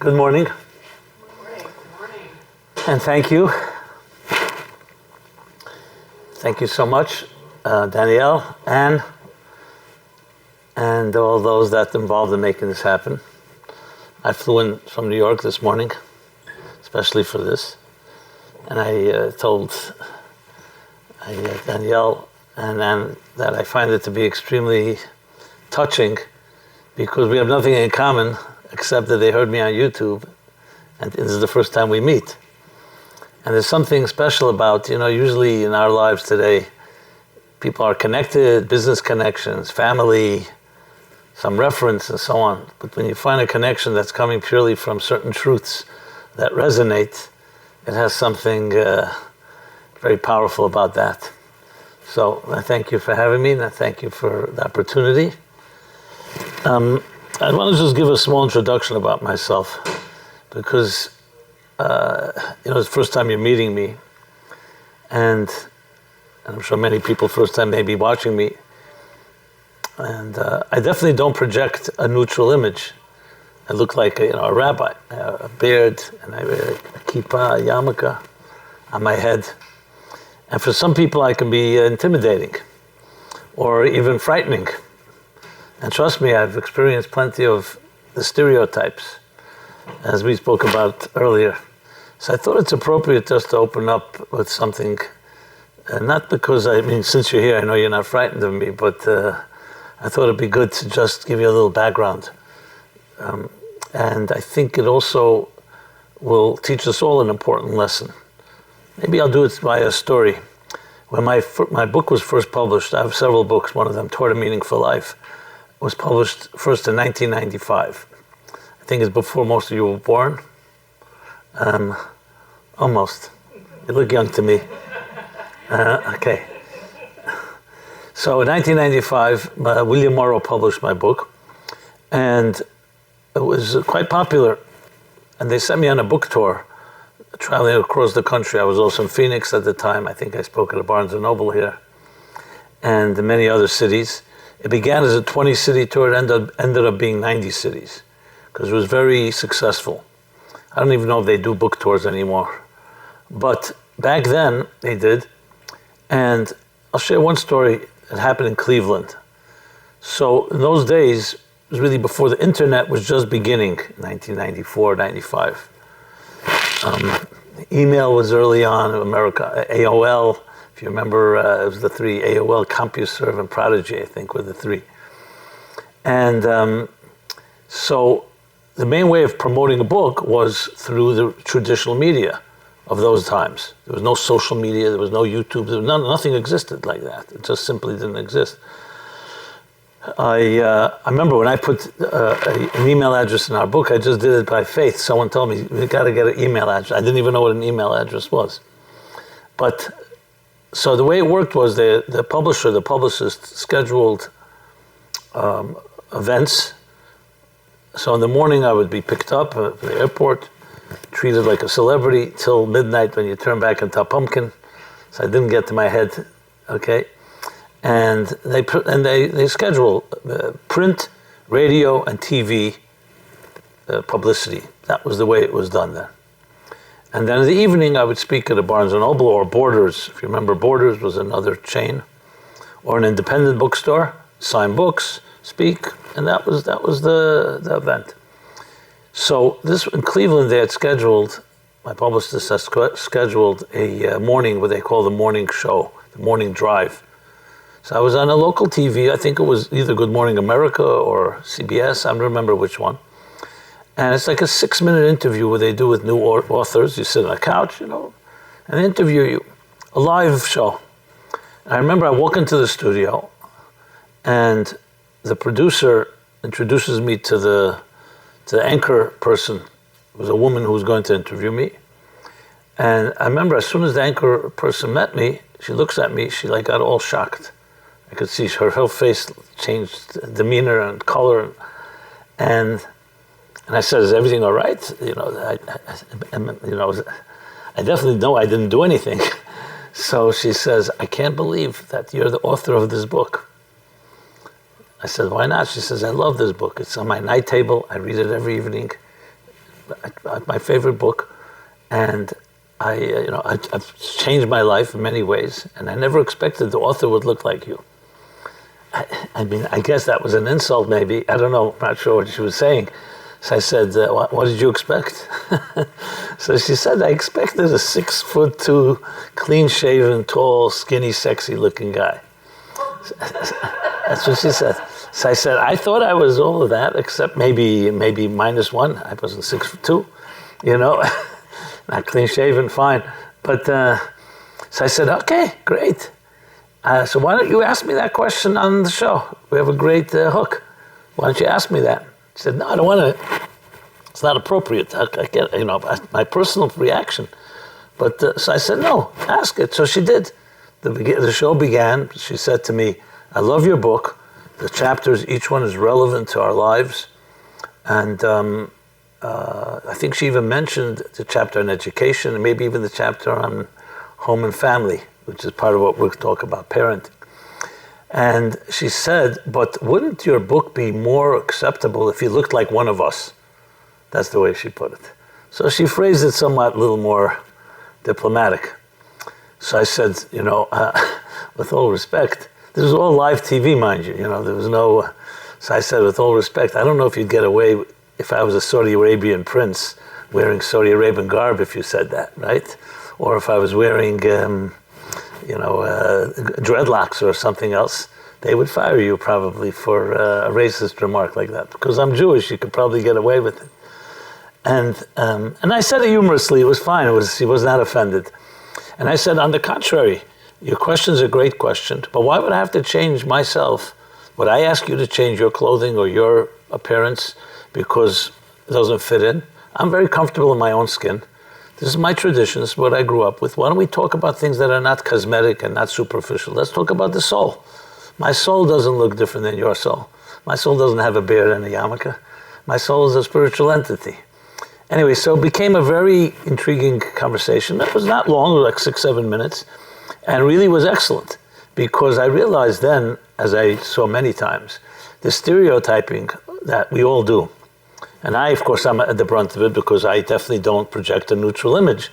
Good morning. Good morning. And thank you. Thank you so much, Danielle, Anne, and all those that involved in making this happen. I flew in from New York this morning, especially for this, and I told Danielle and Anne that I find it to be extremely touching because we have nothing in common except that they heard me on YouTube, and this is the first time we meet. And there's something special about, usually in our lives today, people are connected, business connections, family, some reference and so on. But when you find a connection that's coming purely from certain truths that resonate, it has something very powerful about that. So I thank you for having me, and I thank you for the opportunity. I want to just give a small introduction about myself, because it's the first time you're meeting me, and I'm sure many people first time may be watching me, and I definitely don't project a neutral image. I look like a rabbi, a beard, and I wear a kippah, a yarmulke on my head. And for some people I can be intimidating or even frightening. And trust me, I've experienced plenty of the stereotypes, as we spoke about earlier. So I thought it's appropriate just to open up with something, not because, since you're here, I know you're not frightened of me, but I thought it'd be good to just give you a little background. And I think it also will teach us all an important lesson. Maybe I'll do it by a story. When my book was first published, I have several books, one of them, Toward a Meaningful Life, was published first in 1995. I think it's before most of you were born. Almost. You look young to me. Okay. So in 1995, William Morrow published my book, and it was quite popular. And they sent me on a book tour, traveling across the country. I was also in Phoenix at the time. I think I spoke at a Barnes & Noble here, and in many other cities. It began as a 20-city tour. It ended up being 90 cities, because it was very successful. I don't even know if they do book tours anymore. But back then, they did. And I'll share one story that happened in Cleveland. So in those days, it was really before the internet was just beginning, 1994, 95. Email was early on in America, AOL. If you remember, it was the three, AOL, CompuServe, and Prodigy, I think, were the three. And so the main way of promoting a book was through the traditional media of those times. There was no social media, there was no YouTube, nothing existed like that. It just simply didn't exist. I remember when I put an email address in our book, I just did it by faith. Someone told me, you got to get an email address. I didn't even know what an email address was. But so the way it worked was the publicist scheduled events. So in the morning I would be picked up at the airport, treated like a celebrity till midnight when you turn back into a pumpkin. So I didn't get to my head, okay? And they schedule print, radio, and TV publicity. That was the way it was done then. And then in the evening, I would speak at a Barnes & Noble or Borders. If you remember, Borders was another chain, or an independent bookstore, sign books, speak, and that was the event. So this in Cleveland, they had scheduled, my publicist had scheduled a morning, what they call the morning show, the morning drive. So I was on a local TV, I think it was either Good Morning America or CBS, I don't remember which one. And it's like a 6-minute interview where they do with new authors. You sit on a couch, and they interview you. A live show. And I remember I walk into the studio, and the producer introduces me to the anchor person. It was a woman who was going to interview me. And I remember as soon as the anchor person met me, she looks at me, she got all shocked. I could see her whole face changed demeanor and color. And I said, "Is everything all right?" I definitely know I didn't do anything. So she says, "I can't believe that you're the author of this book." I said, "Why not?" She says, "I love this book. It's on my night table. I read it every evening. my favorite book, and I've changed my life in many ways, and I never expected the author would look like you. I mean, I guess that was an insult, maybe. I don't know. I'm not sure what she was saying. So I said, what did you expect? So she said, I expected a 6'2", clean-shaven, tall, skinny, sexy-looking guy. That's what she said. So I said, I thought I was all of that, except maybe -1. I wasn't 6'2", not clean-shaven, fine. But so I said, okay, great. So why don't you ask me that question on the show? We have a great hook. Why don't you ask me that? She said, no, I don't want to. It's not appropriate. I get, my personal reaction. But so I said, no, ask it. So she did. The show began. She said to me, I love your book. The chapters, each one is relevant to our lives. And I think she even mentioned the chapter on education and maybe even the chapter on home and family, which is part of what we'll talk about, parenting. And she said, but wouldn't your book be more acceptable if you looked like one of us? That's the way she put it. So she phrased it somewhat a little more diplomatic. So I said, with all respect, this was all live TV, mind you, there was no, so I said, with all respect, I don't know if you'd get away if I was a Saudi Arabian prince wearing Saudi Arabian garb if you said that, right? Or if I was wearing, dreadlocks or something else, they would fire you probably for a racist remark like that. Because I'm Jewish, you could probably get away with it. And I said it humorously, it was fine, she was not offended. And I said, on the contrary, your question's a great question, but why would I have to change myself? Would I ask you to change your clothing or your appearance because it doesn't fit in? I'm very comfortable in my own skin. This is my tradition, this is what I grew up with. Why don't we talk about things that are not cosmetic and not superficial? Let's talk about the soul. My soul doesn't look different than your soul. My soul doesn't have a beard and a yarmulke. My soul is a spiritual entity. Anyway, so it became a very intriguing conversation. That was not long, like 6-7 minutes, and really was excellent because I realized then, as I saw many times, the stereotyping that we all do. And I, of course, I'm at the brunt of it because I definitely don't project a neutral image,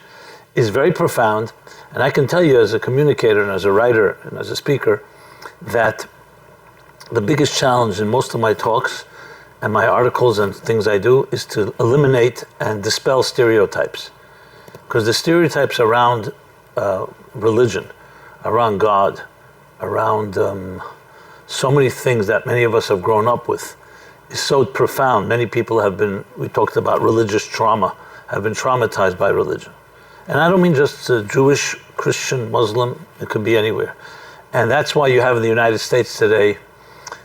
is very profound. And I can tell you as a communicator and as a writer and as a speaker that the biggest challenge in most of my talks and my articles and things I do is to eliminate and dispel stereotypes. Because the stereotypes around religion, around God, around so many things that many of us have grown up with is so profound. Many people we talked about religious trauma, have been traumatized by religion. And I don't mean just Jewish, Christian, Muslim, it could be anywhere. And that's why you have in the United States today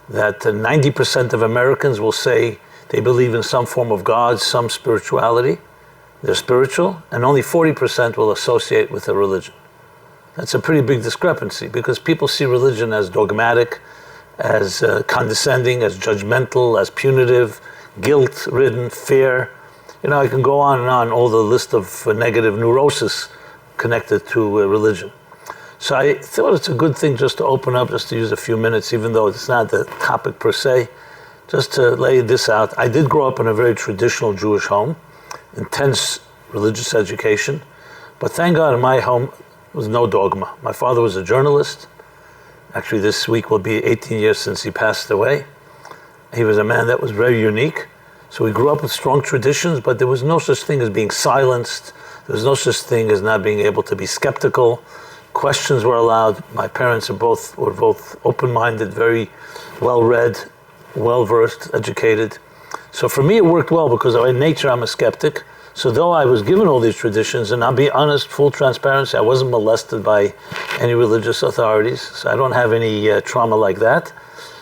that 90% of Americans will say they believe in some form of God, some spirituality, they're spiritual, and only 40% will associate with a religion. That's a pretty big discrepancy because people see religion as dogmatic, as condescending, as judgmental, as punitive, guilt-ridden, fear. I can go on and on, all the list of negative neurosis connected to religion. So I thought it's a good thing just to open up, just to use a few minutes, even though it's not the topic per se, just to lay this out. I did grow up in a very traditional Jewish home, intense religious education, but thank God in my home was no dogma. My father was a journalist. Actually, this week will be 18 years since he passed away. He was a man that was very unique. So we grew up with strong traditions, but there was no such thing as being silenced. There was no such thing as not being able to be skeptical. Questions were allowed. My parents were both open-minded, very well-read, well-versed, educated. So for me, it worked well because by nature, I'm a skeptic. So though I was given all these traditions, and I'll be honest, full transparency, I wasn't molested by any religious authorities, so I don't have any trauma like that.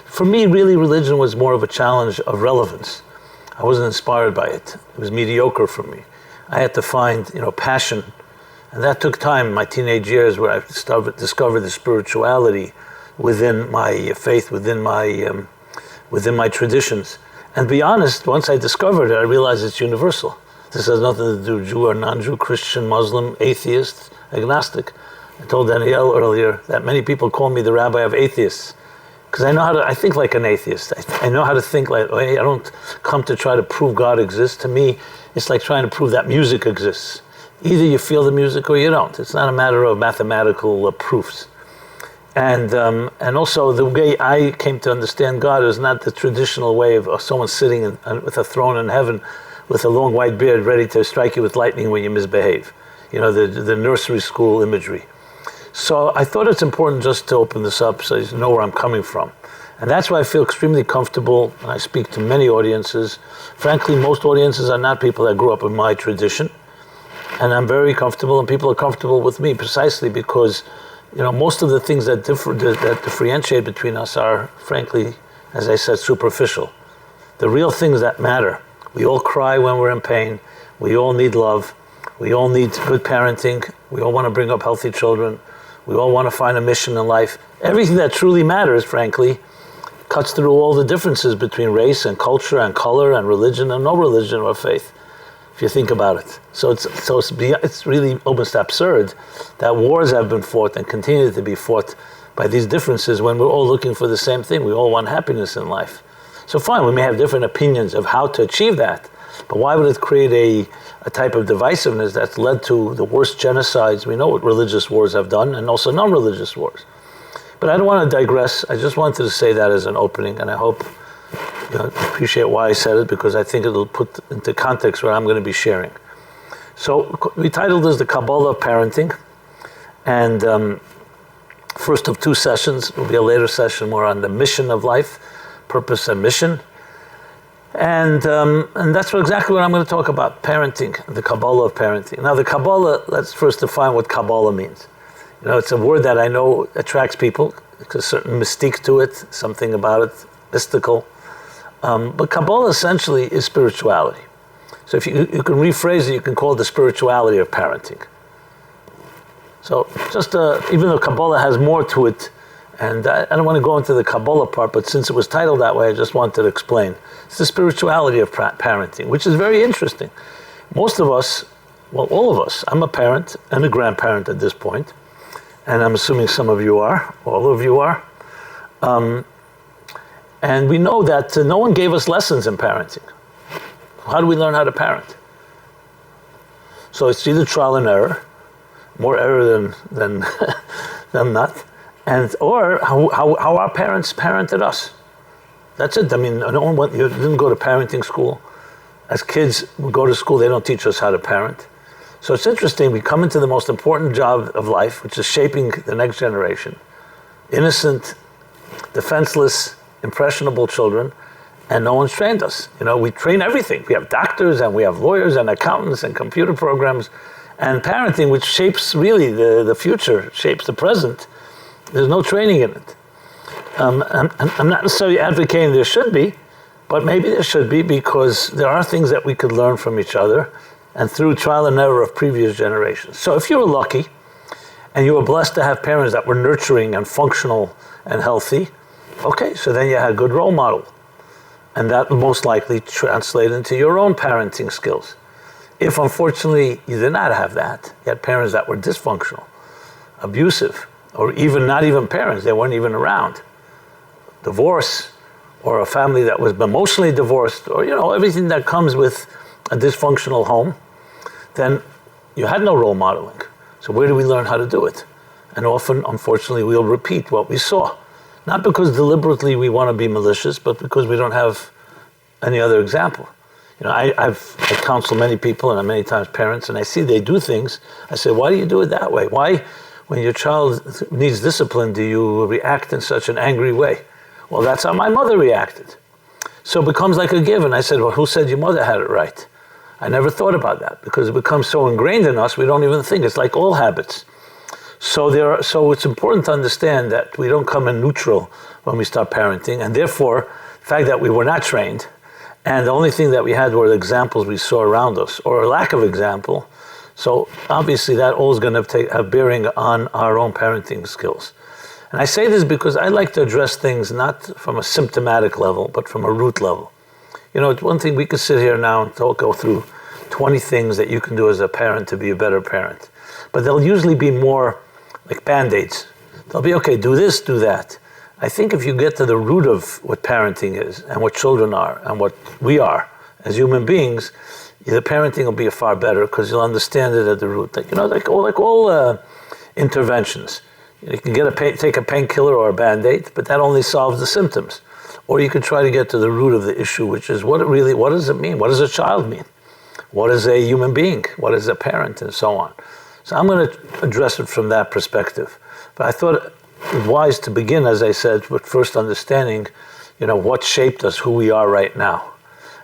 For me, really, religion was more of a challenge of relevance. I wasn't inspired by it. It was mediocre for me. I had to find, passion, and that took time in my teenage years where I discovered the spirituality within my faith, within my traditions. And to be honest, once I discovered it, I realized it's universal. This has nothing to do with Jew or non-Jew, Christian, Muslim, atheist, agnostic. I told Danielle earlier that many people call me the rabbi of atheists because I think like an atheist. I know how to think like, I don't come to try to prove God exists. To me, It's like trying to prove that music exists. Either you feel the music or you don't. It's not a matter of mathematical proofs. And also the way I came to understand God is not the traditional way of someone sitting with a throne in heaven with a long white beard ready to strike you with lightning when you misbehave. The nursery school imagery. So I thought it's important just to open this up so you know where I'm coming from. And that's why I feel extremely comfortable when I speak to many audiences. Frankly, most audiences are not people that grew up in my tradition. And I'm very comfortable, and people are comfortable with me precisely because most of the things that differentiate between us are, frankly, as I said, superficial. The real things that matter. We all cry when we're in pain. We all need love. We all need good parenting. We all want to bring up healthy children. We all want to find a mission in life. Everything that truly matters, frankly, cuts through all the differences between race and culture and color and religion and no religion or faith, if you think about it. So it's really almost absurd that wars have been fought and continue to be fought by these differences when we're all looking for the same thing. We all want happiness in life. So fine, we may have different opinions of how to achieve that, but why would it create a type of divisiveness that's led to the worst genocides? We know what religious wars have done, and also non-religious wars. But I don't want to digress. I just wanted to say that as an opening, and I hope you appreciate why I said it, because I think it'll put into context what I'm going to be sharing. So we titled this The Kabbalah of Parenting, and first of two sessions will be a later session more on the mission of life, purpose and mission. And that's exactly what I'm going to talk about, parenting, the Kabbalah of parenting. Now the Kabbalah, let's first define what Kabbalah means. It's a word that I know attracts people. There's a certain mystique to it, something about it, mystical. But Kabbalah essentially is spirituality. So if you can rephrase it, you can call it the spirituality of parenting. So just even though Kabbalah has more to it, and I don't want to go into the Kabbalah part, but since it was titled that way, I just wanted to explain. It's the spirituality of parenting, which is very interesting. Most of us, well, all of us, I'm a parent and a grandparent at this point, and I'm assuming some of you are, all of you are. And we know that no one gave us lessons in parenting. How do we learn how to parent? So it's either trial and error, more error than not, or how our parents parented us. That's it. I mean, you didn't go to parenting school. As kids, we go to school, they don't teach us how to parent. So it's interesting, we come into the most important job of life, which is shaping the next generation. Innocent, defenseless, impressionable children, and no one's trained us. We train everything. We have doctors and we have lawyers and accountants and computer programs, and parenting, which shapes really the future, shapes the present. There's no training in it. I'm not necessarily advocating there should be, but maybe there should be, because there are things that we could learn from each other and through trial and error of previous generations. So if you were lucky and you were blessed to have parents that were nurturing and functional and healthy, okay, so then you had a good role model. And that would most likely translate into your own parenting skills. If unfortunately you did not have that, you had parents that were dysfunctional, abusive, or even not even parents, they weren't even around, divorce, or a family that was emotionally divorced, or everything that comes with a dysfunctional home, then you had no role modeling. So where do we learn how to do it? And often, unfortunately, we'll repeat what we saw. Not because deliberately we want to be malicious, but because we don't have any other example. I counsel many people, and many times parents, and I see they do things. I say, why do you do it that way? Why, when your child needs discipline, do you react in such an angry way? Well, that's how my mother reacted. So it becomes like a given. I said, well, who said your mother had it right? I never thought about that, because it becomes so ingrained in us, we don't even think. It's like all habits. So it's important to understand that we don't come in neutral when we start parenting, and therefore, the fact that we were not trained, and the only thing that we had were the examples we saw around us, or a lack of example. So obviously that all is going to have bearing on our own parenting skills. And I say this because I like to address things not from a symptomatic level, but from a root level. It's one thing we could sit here now and go through 20 things that you can do as a parent to be a better parent. But they'll usually be more like Band-Aids. They'll be, okay, do this, do that. I think if you get to the root of what parenting is and what children are and what we are as human beings, the parenting will be far better because you'll understand it at the root. Like all interventions. You can take a painkiller or a Band-Aid, but that only solves the symptoms. Or you can try to get to the root of the issue, which is what does it mean? What does a child mean? What is a human being? What is a parent? And so on. So I'm going to address it from that perspective. But I thought it was wise to begin, as I said, with first understanding, what shaped us, who we are right now.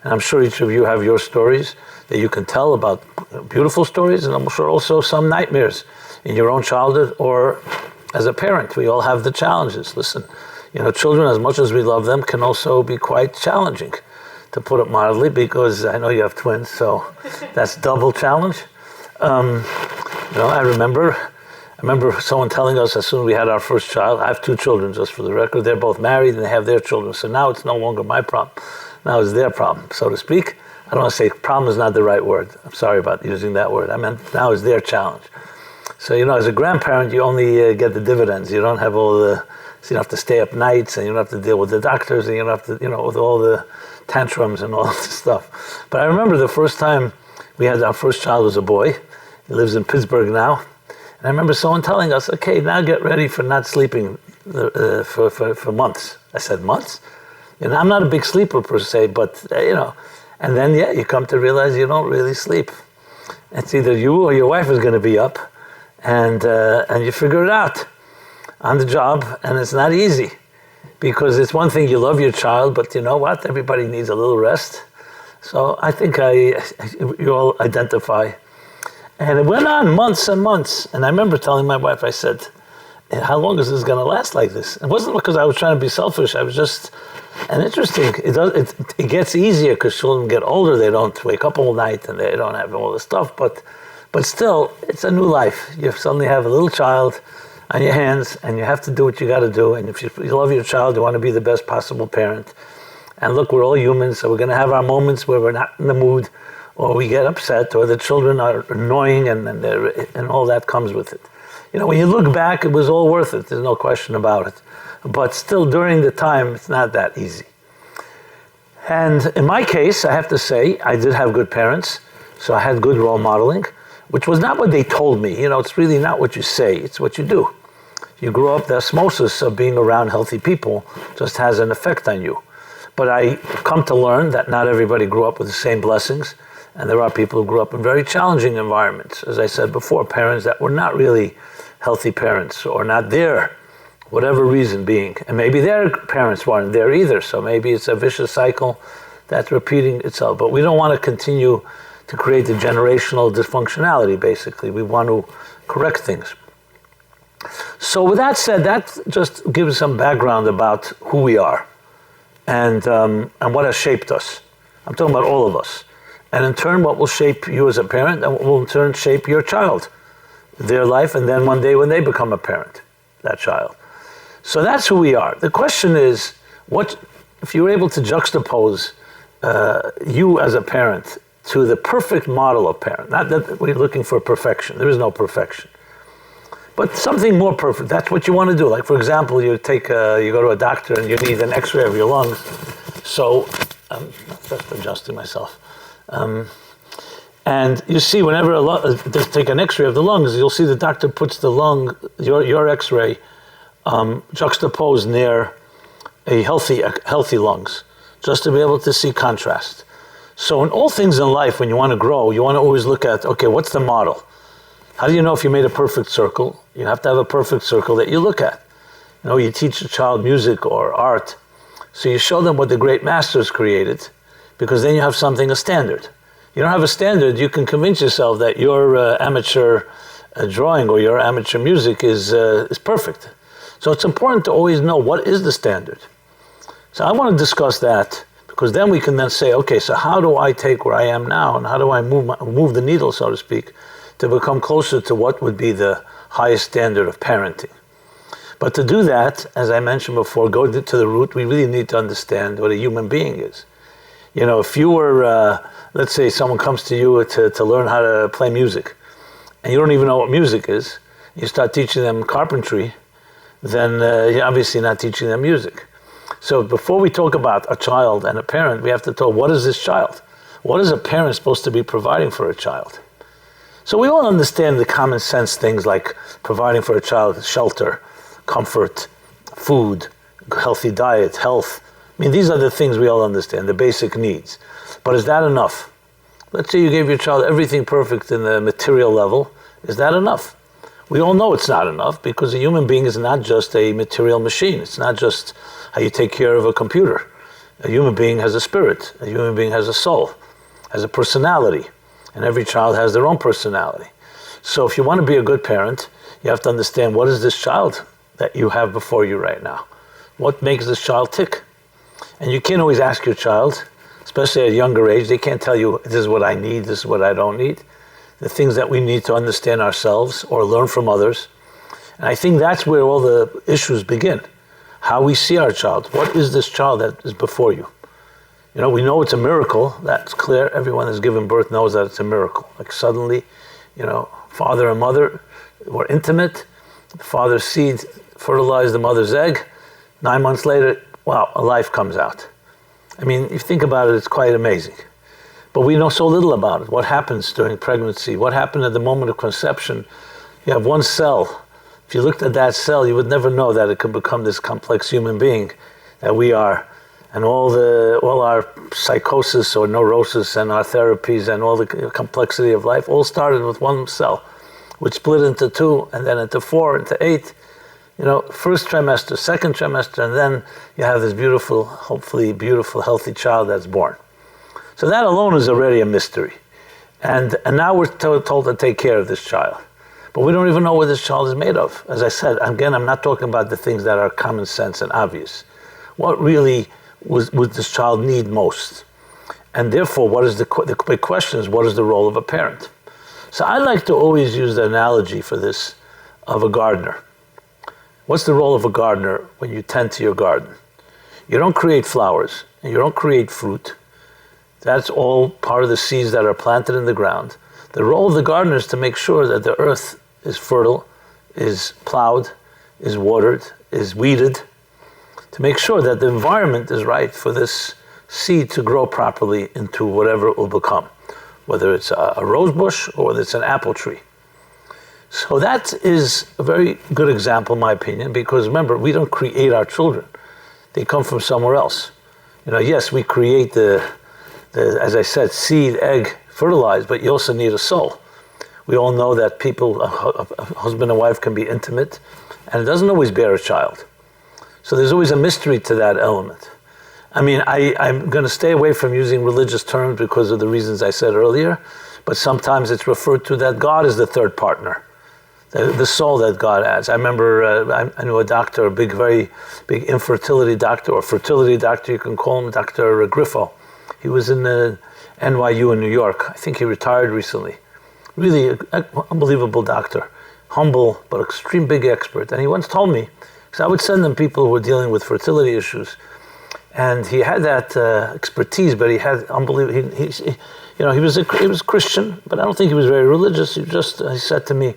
And I'm sure each of you have your stories that you can tell about, beautiful stories, and I'm sure also some nightmares in your own childhood or as a parent. We all have the challenges. Listen, children, as much as we love them, can also be quite challenging, to put it mildly, because I know you have twins, so that's double challenge. I remember someone telling us as soon as we had our first child, I have 2 children, just for the record, they're both married and they have their children, so now it's no longer my problem. Now it's their problem, so to speak. I don't want to say problem is not the right word. I'm sorry about using that word. I meant now it's their challenge. So, as a grandparent, you only get the dividends. You don't have so you don't have to stay up nights, and you don't have to deal with the doctors, and you don't have to, with all the tantrums and all this stuff. But I remember the first time we had our first child was a boy. He lives in Pittsburgh now. And I remember someone telling us, okay, now get ready for not sleeping for months. I said, months? I'm not a big sleeper per se, but, and then, you come to realize you don't really sleep. It's either you or your wife is going to be up, and you figure it out on the job, and it's not easy. Because it's one thing, you love your child, but you know what? Everybody needs a little rest. So I think you all identify. And it went on months and months. And I remember telling my wife, I said, how long is this going to last like this? It wasn't because I was trying to be selfish. I was just, and interesting, it gets easier because children get older. They don't wake up all night and they don't have all this stuff. But still, it's a new life. You suddenly have a little child on your hands, and you have to do what you got to do. And if you love your child, you want to be the best possible parent. And look, we're all humans, so we're going to have our moments where we're not in the mood, or we get upset, or the children are annoying, and all that comes with it. When you look back, it was all worth it. There's no question about it. But still, during the time, it's not that easy. And in my case, I have to say, I did have good parents, so I had good role modeling, which was not what they told me. It's really not what you say, it's what you do. You grow up, the osmosis of being around healthy people just has an effect on you. But I come to learn that not everybody grew up with the same blessings, and there are people who grew up in very challenging environments. As I said before, parents that were not really healthy parents, or not there, whatever reason being. And maybe their parents weren't there either, so maybe it's a vicious cycle that's repeating itself. But we don't want to continue to create the generational dysfunctionality, basically. We want to correct things. So with that said, that just gives some background about who we are and what has shaped us. I'm talking about all of us. And in turn, what will shape you as a parent, and what will in turn shape your child, their life, and then one day when they become a parent, that child. So that's who we are. The question is, what if you're able to juxtapose you as a parent to the perfect model of parent? Not that we're looking for perfection. There is no perfection. But something more perfect. That's what you want to do. Like, for example, you go to a doctor and you need an x-ray of your lungs. So, I'm just adjusting myself. And you see, whenever they take an x-ray of the lungs, you'll see the doctor puts the your x-ray juxtaposed near a healthy lungs, just to be able to see contrast. So in all things in life, when you want to grow, you want to always look at, okay, what's the model? How do you know if you made a perfect circle? You have to have a perfect circle that you look at. You teach a child music or art, so you show them what the great masters created, because then you have a standard. You don't have a standard, you can convince yourself that your amateur drawing or your amateur music is perfect. So it's important to always know what is the standard. So I want to discuss that, because then we can then say, okay, so how do I take where I am now, and how do I move the needle, so to speak, to become closer to what would be the highest standard of parenting? But to do that, as I mentioned before, go to the root, we really need to understand what a human being is. If you were, let's say someone comes to you to learn how to play music, and you don't even know what music is, you start teaching them carpentry, then you're obviously not teaching them music. So before we talk about a child and a parent, we have to talk, what is this child? What is a parent supposed to be providing for a child? So we all understand the common sense things like providing for a child shelter, comfort, food, healthy diet, health. I mean, these are the things we all understand, the basic needs. But is that enough? Let's say you gave your child everything perfect in the material level. Is that enough? We all know it's not enough because a human being is not just a material machine. It's not just how you take care of a computer. A human being has a spirit. A human being has a soul, has a personality. And every child has their own personality. So if you want to be a good parent, you have to understand, what is this child that you have before you right now? What makes this child tick? And you can't always ask your child, especially at a younger age. They can't tell you, this is what I need, this is what I don't need. The things that we need to understand ourselves or learn from others. And I think that's where all the issues begin. How we see our child. What is this child that is before you? You know, we know it's a miracle. That's clear. Everyone who's given birth knows that it's a miracle. Like suddenly, you know, father and mother were intimate. The father's seed fertilized the mother's egg. 9 months later, wow, a life comes out. I mean, if you think about it, it's quite amazing. But we know so little about it. What happens during pregnancy? What happened at the moment of conception? You have one cell. If you looked at that cell, you would never know that it could become this complex human being that we are. And all our psychosis or neurosis and our therapies and all the complexity of life all started with one cell, which split into 2 and then into 4, into 8. You know, first trimester, second trimester, and then you have this beautiful, hopefully beautiful, healthy child that's born. So that alone is already a mystery. And now we're told to take care of this child. But we don't even know what this child is made of. As I said, again, I'm not talking about the things that are common sense and obvious. What really would this child need most? And therefore, what is the big question is, what is the role of a parent? So I like to always use the analogy for this of a gardener. What's the role of a gardener when you tend to your garden? You don't create flowers, and you don't create fruit. That's all part of the seeds that are planted in the ground. The role of the gardener is to make sure that the earth is fertile, is plowed, is watered, is weeded, to make sure that the environment is right for this seed to grow properly into whatever it will become, whether it's a rose bush or whether it's an apple tree. So that is a very good example, in my opinion, because remember, we don't create our children. They come from somewhere else. You know, yes, we create the as I said, seed, egg, fertilized, but you also need a soul. We all know that people, a husband and wife can be intimate, and it doesn't always bear a child. So there's always a mystery to that element. I mean, I'm going to stay away from using religious terms because of the reasons I said earlier, but sometimes it's referred to that God is the third partner, the soul that God adds. I remember I knew a doctor, a very big infertility doctor, or fertility doctor, you can call him, Dr. Griffo. He was in the NYU in New York. I think he retired recently. Really an unbelievable doctor, humble but extreme big expert. And he once told me, because I would send him people who were dealing with fertility issues, and he had that expertise, but he had unbelievable. He was Christian, but I don't think he was very religious. He said to me,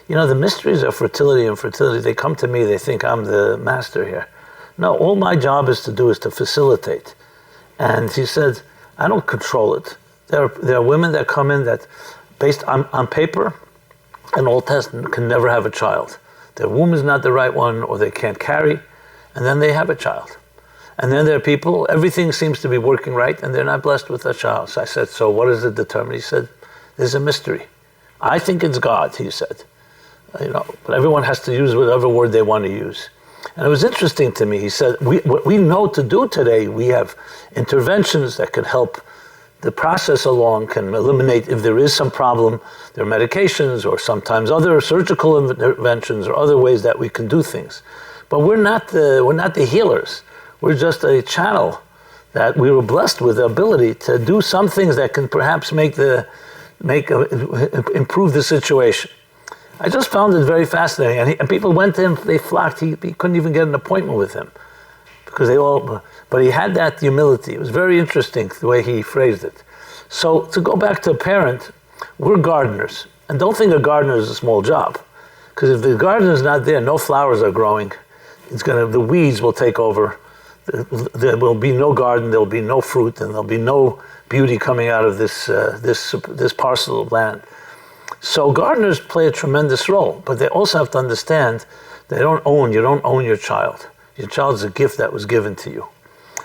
you know, the mysteries of fertility and infertility, they come to me, they think I'm the master here. No, all my job is to facilitate. And he said, I don't control it. There are women that come in that, based on paper, an old testament, can never have a child. Their womb is not the right one, or they can't carry, and then they have a child. And then there are people, everything seems to be working right, and they're not blessed with a child. So I said, so what does it determine? He said, there's a mystery. I think it's God, he said. But everyone has to use whatever word they want to use. And it was interesting to me. He said, what we know to do today, we have interventions that can help the process along, can eliminate if there is some problem. There are medications or sometimes other surgical interventions or other ways that we can do things. But we're not the healers. We're just a channel that we were blessed with the ability to do some things that can perhaps improve the situation. I just found it very fascinating, and people went to him, they flocked. He couldn't even get an appointment with him because but he had that humility. It was very interesting the way he phrased it. So to go back to a parent, we're gardeners, and don't think a gardener is a small job, because if the gardener is not there, no flowers are growing. The weeds will take over. there will be no garden, there will be no fruit, and there'll be no beauty coming out of this parcel of land. So gardeners play a tremendous role, but they also have to understand you don't own your child. Your child is a gift that was given to you.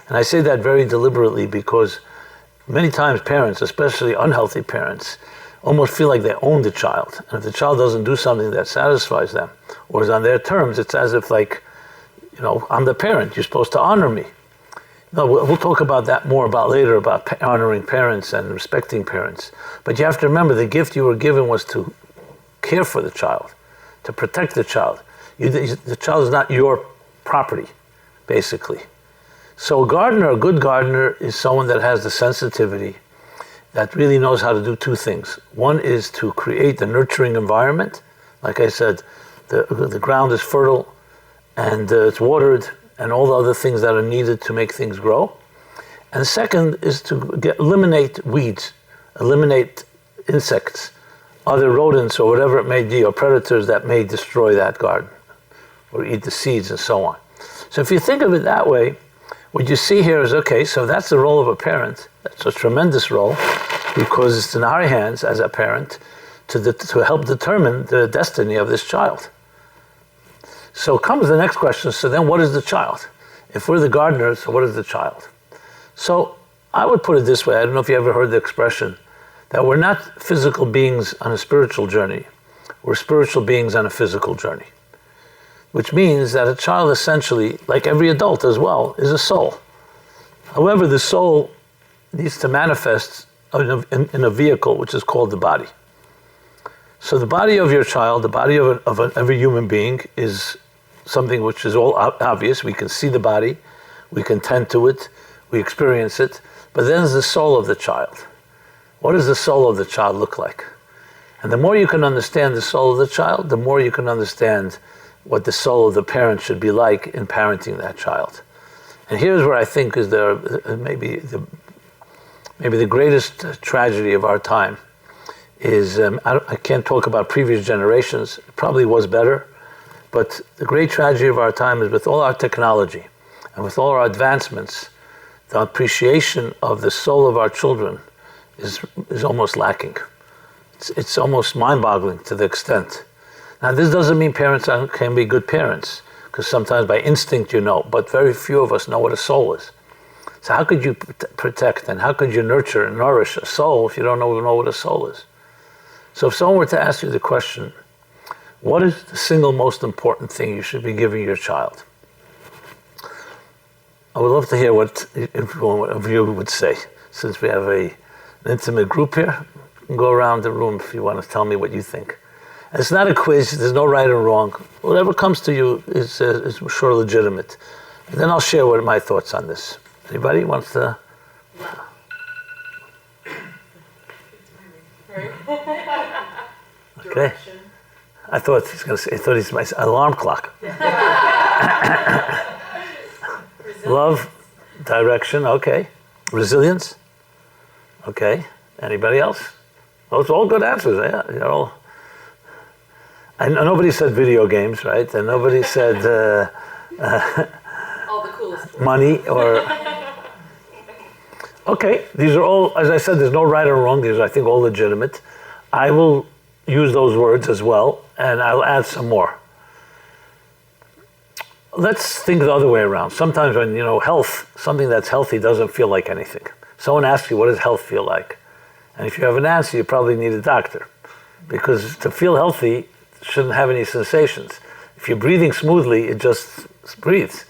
And I say that very deliberately because many times parents, especially unhealthy parents, almost feel like they own the child. And if the child doesn't do something that satisfies them or is on their terms, it's as if like, I'm the parent, you're supposed to honor me. We'll talk about that more later, about honoring parents and respecting parents. But you have to remember the gift you were given was to care for the child, to protect the child. The child is not your property, basically. So a good gardener is someone that has the sensitivity, that really knows how to do two things. One is to create the nurturing environment. Like I said, the ground is fertile and it's watered and all the other things that are needed to make things grow. And the second is to eliminate weeds, eliminate insects, other rodents or whatever it may be, or predators that may destroy that garden or eat the seeds and so on. So if you think of it that way, what you see here is, okay, so that's the role of a parent. That's a tremendous role because it's in our hands as a parent to help determine the destiny of this child. So comes the next question, so then what is the child? If we're the gardeners, what is the child? So I would put it this way, I don't know if you ever heard the expression, that we're not physical beings on a spiritual journey, we're spiritual beings on a physical journey. Which means that a child essentially, like every adult as well, is a soul. However, the soul needs to manifest in a vehicle which is called the body. So the body of your child, the body of every human being is something which is all obvious. We can see the body, we can tend to it, we experience it, but then there's the soul of the child. What does the soul of the child look like? And the more you can understand the soul of the child, the more you can understand what the soul of the parent should be like in parenting that child. And here's where I think is maybe the greatest tragedy of our time is, I can't talk about previous generations, it probably was better, but the great tragedy of our time is with all our technology and with all our advancements, the appreciation of the soul of our children is almost lacking. It's almost mind-boggling to the extent. Now, this doesn't mean parents can be good parents, because sometimes by instinct you know, but very few of us know what a soul is. So how could you protect and how could you nurture and nourish a soul if you don't know what a soul is? So if someone were to ask you the question, what is the single most important thing you should be giving your child? I would love to hear what one of you would say, since we have an intimate group here. You can go around the room if you want to tell me what you think. And it's not a quiz, there's no right or wrong. Whatever comes to you is sure legitimate. And then I'll share what my thoughts on this. Anybody wants to? Okay. I thought he's my alarm clock. Love, direction, okay. Resilience, okay. Anybody else? Those are all good answers, yeah. And nobody said video games, right? And nobody said All the coolest money or... Okay, these are all, as I said, there's no right or wrong. These are, I think, all legitimate. I will use those words as well, and I'll add some more. Let's think the other way around. Sometimes when, health, something that's healthy doesn't feel like anything. Someone asks you, what does health feel like? And if you have an answer, you probably need a doctor. Because to feel healthy shouldn't have any sensations. If you're breathing smoothly, it just breathes.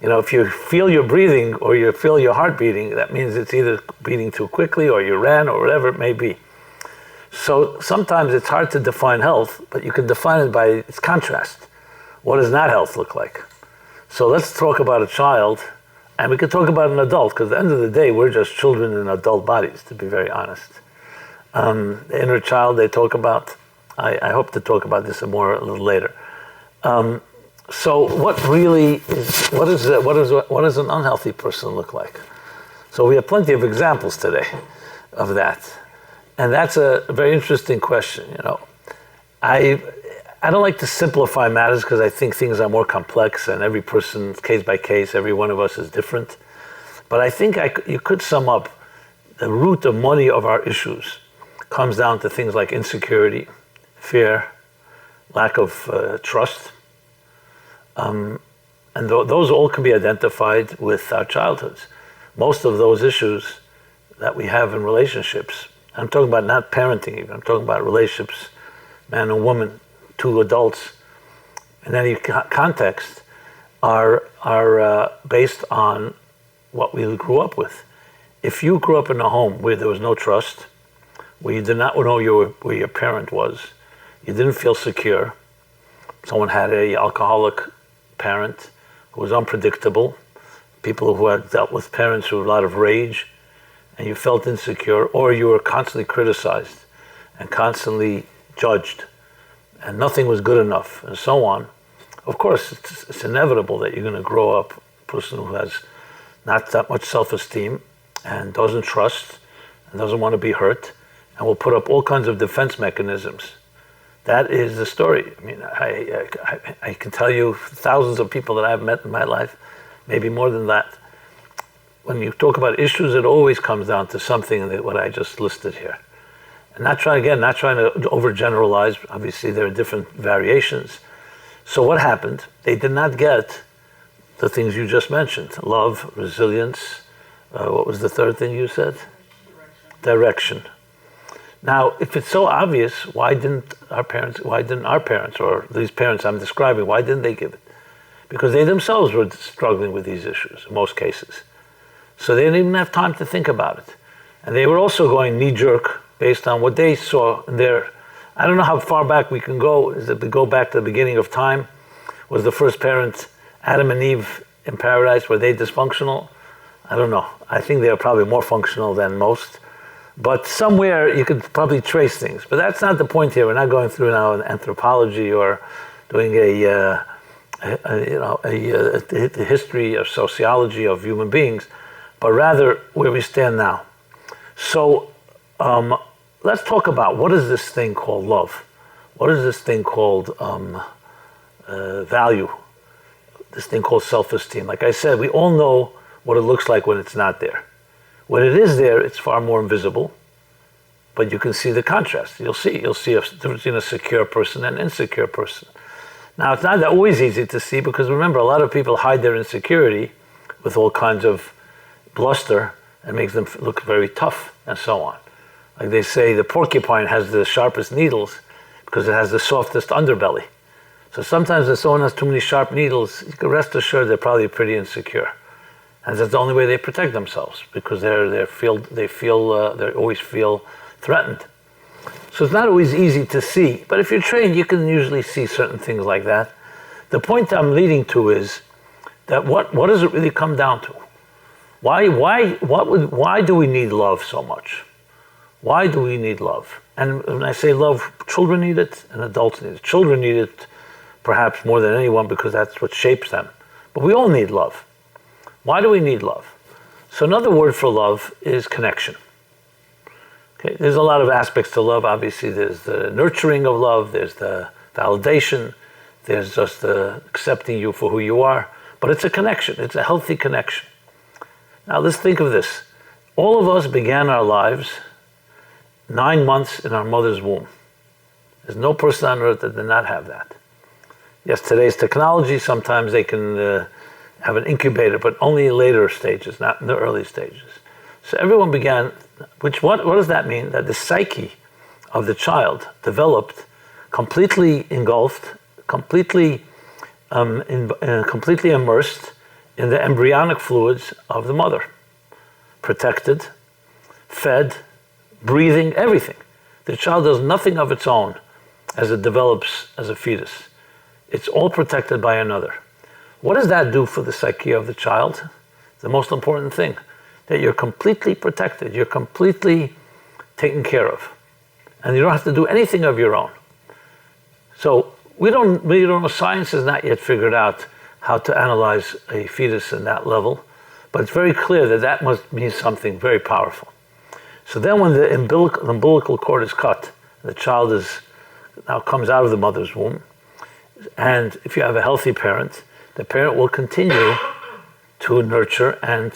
If you feel your breathing or you feel your heart beating, that means it's either beating too quickly or you ran or whatever it may be. So sometimes it's hard to define health, but you can define it by its contrast. What does not health look like? So let's talk about a child, and we can talk about an adult, because at the end of the day, we're just children in adult bodies, to be very honest. The inner child they talk about, I hope to talk about this more a little later. So what really is, what does an unhealthy person look like? So we have plenty of examples today of that. And that's a very interesting question, I I don't like to simplify matters because I think things are more complex and every person, case by case, every one of us is different. But I think you could sum up the root of many of our issues comes down to things like insecurity, fear, lack of trust. And those all can be identified with our childhoods. Most of those issues that we have in relationships, I'm talking about not parenting even, I'm talking about relationships, man and woman, two adults, in any context, are based on what we grew up with. If you grew up in a home where there was no trust, where you did not know where your parent was, you didn't feel secure, someone had an alcoholic parent who was unpredictable, people who had dealt with parents who had a lot of rage, and you felt insecure, or you were constantly criticized and constantly judged, and nothing was good enough, and so on. Of course, it's inevitable that you're going to grow up a person who has not that much self-esteem and doesn't trust and doesn't want to be hurt and will put up all kinds of defense mechanisms. That is the story. I mean, I can tell you thousands of people that I've met in my life, maybe more than that. When you talk about issues, it always comes down to something that what I just listed here. And not trying to overgeneralize. Obviously, there are different variations. So what happened? They did not get the things you just mentioned: love, resilience. What was the third thing you said? Direction. Now, if it's so obvious, why didn't our parents, or these parents I'm describing, why didn't they give it? Because they themselves were struggling with these issues in most cases. So they didn't even have time to think about it. And they were also going knee-jerk based on what they saw in their, I don't know how far back we can go. Is it to go back to the beginning of time? Was the first parent Adam and Eve in paradise? Were they dysfunctional? I don't know. I think they are probably more functional than most. But somewhere you could probably trace things. But that's not the point here. We're not going through now an anthropology or doing a history or sociology of human beings, but rather where we stand now. So let's talk about what is this thing called love? What is this thing called value? This thing called self-esteem. Like I said, we all know what it looks like when it's not there. When it is there, it's far more invisible, but you can see the contrast. You'll see a difference between a secure person and an insecure person. Now, it's not always easy to see because remember, a lot of people hide their insecurity with all kinds of bluster and makes them look very tough and so on. Like they say, the porcupine has the sharpest needles because it has the softest underbelly. So sometimes if someone has too many sharp needles, you can rest assured they're probably pretty insecure. And that's the only way they protect themselves because they always feel threatened. So it's not always easy to see, but if you're trained, you can usually see certain things like that. The point I'm leading to is that what does it really come down to? Why do we need love so much? Why do we need love? And when I say love, children need it and adults need it. Children need it perhaps more than anyone because that's what shapes them. But we all need love. Why do we need love? So another word for love is connection. Okay, there's a lot of aspects to love. Obviously, there's the nurturing of love, there's the validation, there's just the accepting you for who you are. But it's a connection. It's a healthy connection. Now, let's think of this. All of us began our lives 9 months in our mother's womb. There's no person on earth that did not have that. Yes, today's technology, sometimes they can have an incubator, but only in later stages, not in the early stages. So everyone began, what does that mean? That the psyche of the child developed completely engulfed, completely immersed in the embryonic fluids of the mother. Protected, fed, breathing, everything. The child does nothing of its own as it develops as a fetus. It's all protected by another. What does that do for the psyche of the child? The most important thing, that you're completely protected, you're completely taken care of, and you don't have to do anything of your own. So we don't know, science has not yet figured out how to analyze a fetus in that level, but it's very clear that that must mean something very powerful. So then when the umbilical cord is cut, the child now comes out of the mother's womb, And if you have a healthy parent, the parent will continue to nurture and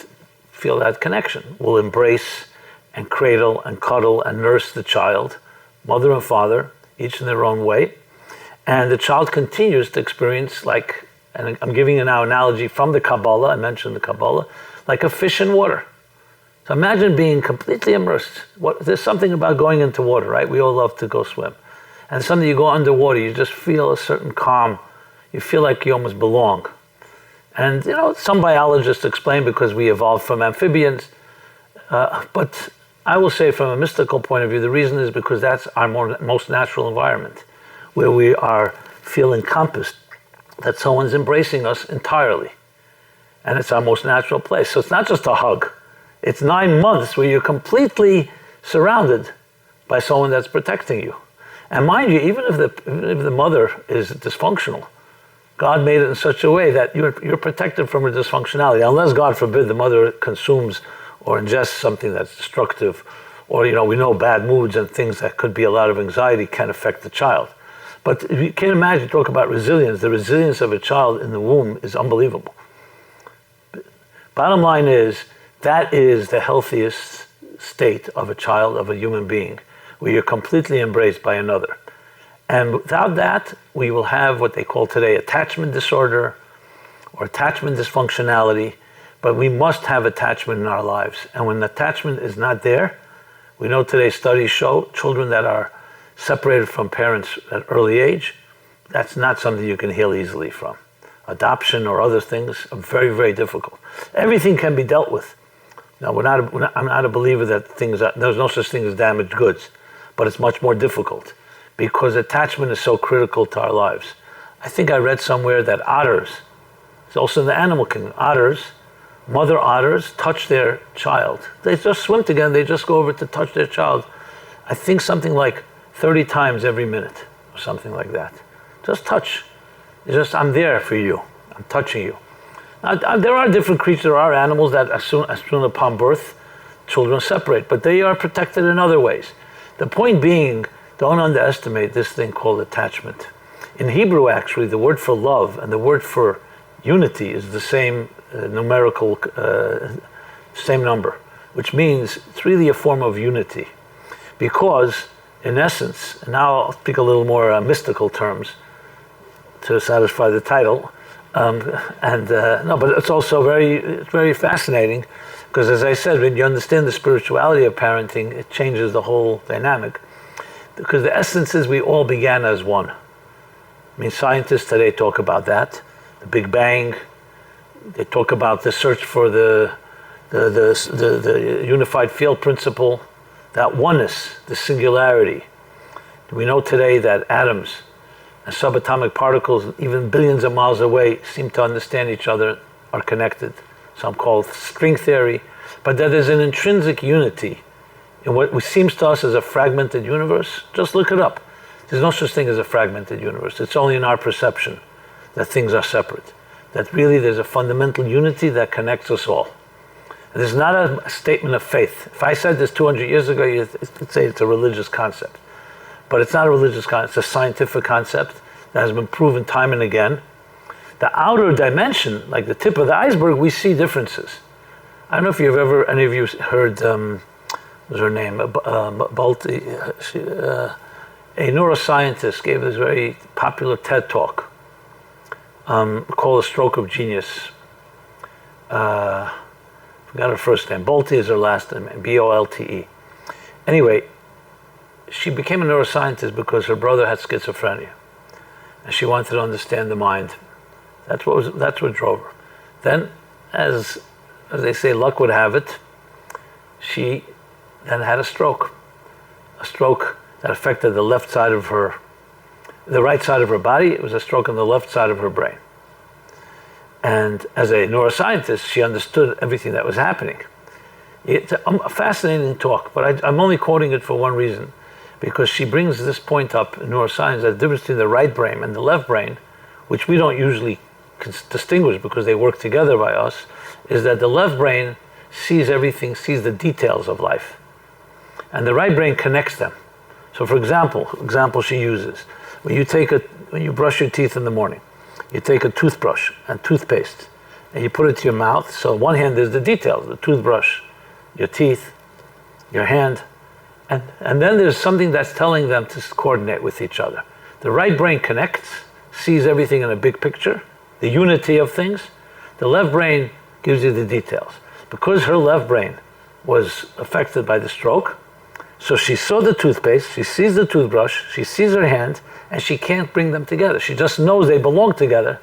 feel that connection, will embrace and cradle and cuddle and nurse the child, mother and father, each in their own way. And the child continues to experience, like, and I'm giving you now an analogy from the Kabbalah, I mentioned the Kabbalah, like a fish in water. So imagine being completely immersed. There's something about going into water, right? We all love to go swim. And suddenly you go underwater, you just feel a certain calm. You feel like you almost belong. And, some biologists explain because we evolved from amphibians. But I will say from a mystical point of view, the reason is because that's our most natural environment, where we feel encompassed, that someone's embracing us entirely. And it's our most natural place. So it's not just a hug. It's 9 months where you're completely surrounded by someone that's protecting you. And mind you, even if the mother is dysfunctional, God made it in such a way that you're protected from her dysfunctionality, unless, God forbid, the mother consumes or ingests something that's destructive, or, we know bad moods and things that could be a lot of anxiety can affect the child. But you can't imagine, talk about resilience. The resilience of a child in the womb is unbelievable. Bottom line is, that is the healthiest state of a child, of a human being, where you're completely embraced by another. And without that, we will have what they call today attachment disorder or attachment dysfunctionality, but we must have attachment in our lives. And when attachment is not there, we know today studies show children that are separated from parents at early age, that's not something you can heal easily from. Adoption or other things are very, very difficult. Everything can be dealt with. Now, I'm not a believer that there's no such thing as damaged goods, but it's much more difficult because attachment is so critical to our lives. I think I read somewhere that otters, it's also in the animal kingdom, mother otters touch their child. They just swim together, they just go over to touch their child. I think something like 30 times every minute or something like that. Just touch. I'm there for you. I'm touching you. Now, there are different creatures, there are animals that as soon upon birth, children separate, but they are protected in other ways. The point being, don't underestimate this thing called attachment. In Hebrew, actually, the word for love and the word for unity is the same numerical, same number, which means it's really a form of unity. Because, in essence, and now I'll speak a little more mystical terms to satisfy the title, but it's also very fascinating, because as I said, when you understand the spirituality of parenting, it changes the whole dynamic. Because the essence is we all began as one. I mean, scientists today talk about that, the Big Bang. They talk about the search for the unified field principle, that oneness, the singularity. We know today that atoms and subatomic particles, even billions of miles away, seem to understand each other, are connected. Some call it string theory, but that there's an intrinsic unity in what seems to us as a fragmented universe. Just look it up. There's no such thing as a fragmented universe. It's only in our perception that things are separate. That really there's a fundamental unity that connects us all. And this is not a statement of faith. If I said this 200 years ago, you'd say it's a religious concept. But it's not a religious concept, it's a scientific concept that has been proven time and again. The outer dimension, like the tip of the iceberg, we see differences. I don't know if any of you heard, what's her name, a neuroscientist gave this very popular TED talk called A Stroke of Genius. Forgot her first name. Bolte is her last name, Bolte. Anyway, she became a neuroscientist because her brother had schizophrenia, and she wanted to understand the mind. That's what drove her. Then, as they say, luck would have it, she then had a stroke that affected the right side of her body. It was a stroke on the left side of her brain. And as a neuroscientist, she understood everything that was happening. It's a fascinating talk, but I'm only quoting it for one reason, because she brings this point up in neuroscience, that the difference between the right brain and the left brain, which we don't usually distinguish because they work together by us, is that the left brain sees everything, sees the details of life. And the right brain connects them. So for example she uses, When you brush your teeth in the morning, you take a toothbrush and toothpaste, and you put it to your mouth. So on one hand, there's the details, the toothbrush, your teeth, your hand, and then there's something that's telling them to coordinate with each other. The right brain connects, sees everything in a big picture, the unity of things. The left brain gives you the details. Because her left brain was affected by the stroke, so she saw the toothpaste, she sees the toothbrush, she sees her hand, and she can't bring them together. She just knows they belong together,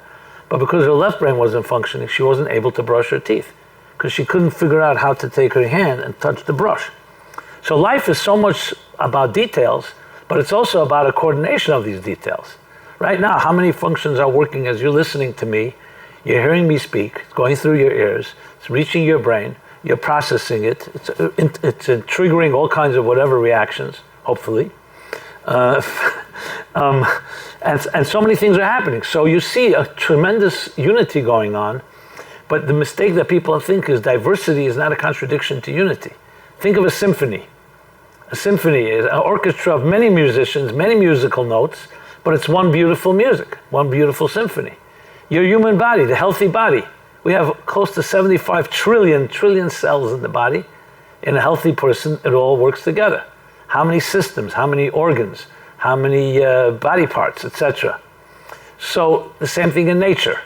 but because her left brain wasn't functioning, she wasn't able to brush her teeth because she couldn't figure out how to take her hand and touch the brush. So life is so much about details, but it's also about a coordination of these details. Right now, how many functions are working as you're listening to me? You're hearing me speak, it's going through your ears, it's reaching your brain, you're processing it, it's triggering all kinds of whatever reactions, hopefully. And so many things are happening. So you see a tremendous unity going on, but the mistake that people think is diversity is not a contradiction to unity. Think of a symphony. A symphony is an orchestra of many musicians, many musical notes, but it's one beautiful music, one beautiful symphony. Your human body, the healthy body, we have close to 75 trillion cells in the body. In a healthy person, it all works together. How many systems, how many organs, how many body parts, etc. So the same thing in nature.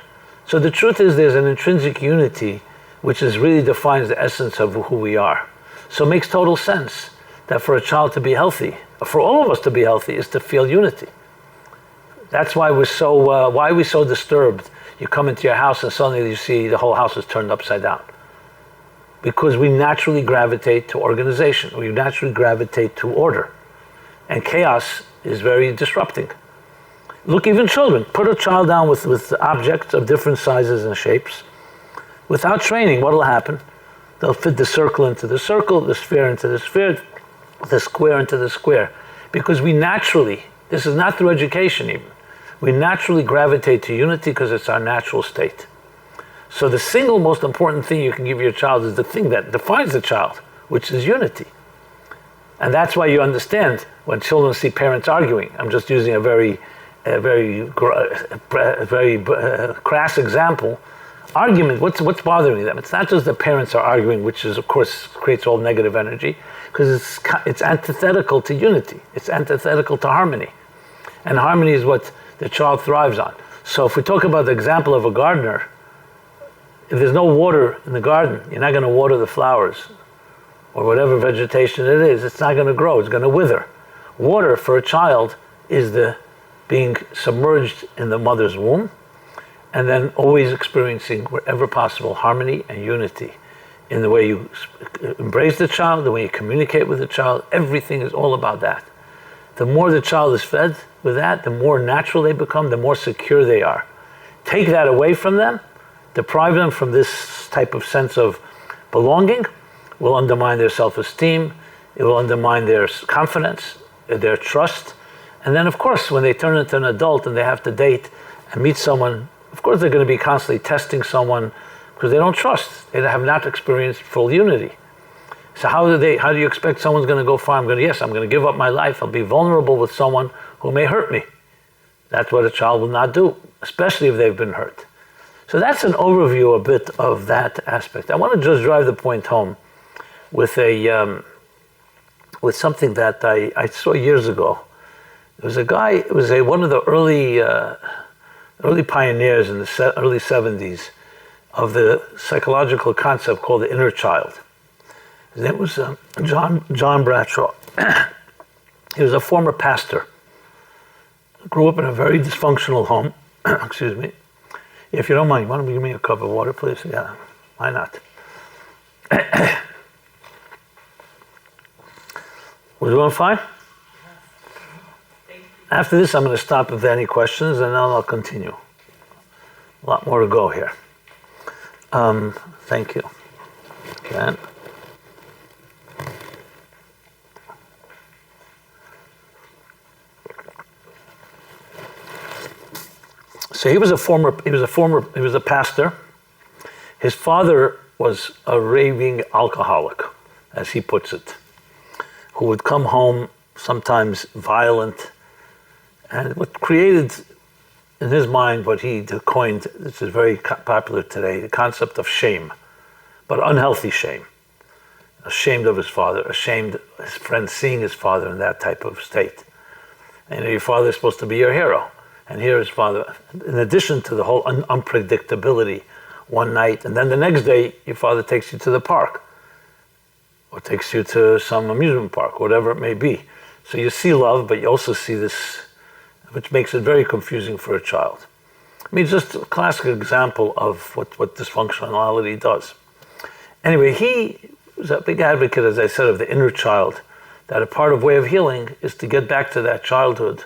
So the truth is there's an intrinsic unity which really defines the essence of who we are. So it makes total sense that for a child to be healthy, for all of us to be healthy, is to feel unity. That's why why are we so disturbed? You come into your house and suddenly you see the whole house is turned upside down. Because we naturally gravitate to organization. We naturally gravitate to order. And chaos is very disrupting. Look, even children. Put a child down with objects of different sizes and shapes. Without training, what will happen? They'll fit the circle into the circle, the sphere into the sphere, the square into the square. Because we naturally, this is not through education even, we naturally gravitate to unity because it's our natural state. So the single most important thing you can give your child is the thing that defines the child, which is unity. And that's why you understand when children see parents arguing. I'm just using a very crass example. Argument, what's bothering them? It's not just the parents are arguing, which is of course creates all negative energy, because it's antithetical to unity. It's antithetical to harmony. And harmony is what the child thrives on. So if we talk about the example of a gardener, if there's no water in the garden, you're not going to water the flowers or whatever vegetation it is. It's not going to grow. It's going to wither. Water for a child is the being submerged in the mother's womb and then always experiencing, wherever possible, harmony and unity in the way you embrace the child, the way you communicate with the child. Everything is all about that. The more the child is fed with that, the more natural they become, the more secure they are. Take that away from them, deprive them from this type of sense of belonging, will undermine their self-esteem, it will undermine their confidence, their trust. And then of course, when they turn into an adult and they have to date and meet someone, of course they're going to be constantly testing someone because they don't trust. They have not experienced full unity. So how do you expect someone's going to go far? I'm going to give up my life. I'll be vulnerable with someone who may hurt me. That's what a child will not do, especially if they've been hurt. So that's an overview a bit of that aspect. I want to just drive the point home with something that I saw years ago. There was a guy, it was one of the early pioneers in the early 70s of the psychological concept called the inner child. His name was John Bradshaw. He was a former pastor. Grew up in a very dysfunctional home. Excuse me. If you don't mind, you want to give me a cup of water, please? Yeah, why not? We're doing fine? After this, I'm going to stop if there are any questions, and then I'll continue. A lot more to go here. Thank you. Okay. So he was a pastor. His father was a raving alcoholic, as he puts it, who would come home sometimes violent And what created in his mind what he coined, this is very popular today, the concept of shame, but unhealthy shame. Ashamed of his father, ashamed of his friend seeing his father in that type of state. And your father is supposed to be your hero. And here his father, in addition to the whole unpredictability, one night, and then the next day, your father takes you to the park, or takes you to some amusement park, whatever it may be. So you see love, but you also see this, which makes it very confusing for a child. I mean, just a classic example of what dysfunctionality does. Anyway, he was a big advocate, as I said, of the inner child, that a part of way of healing is to get back to that childhood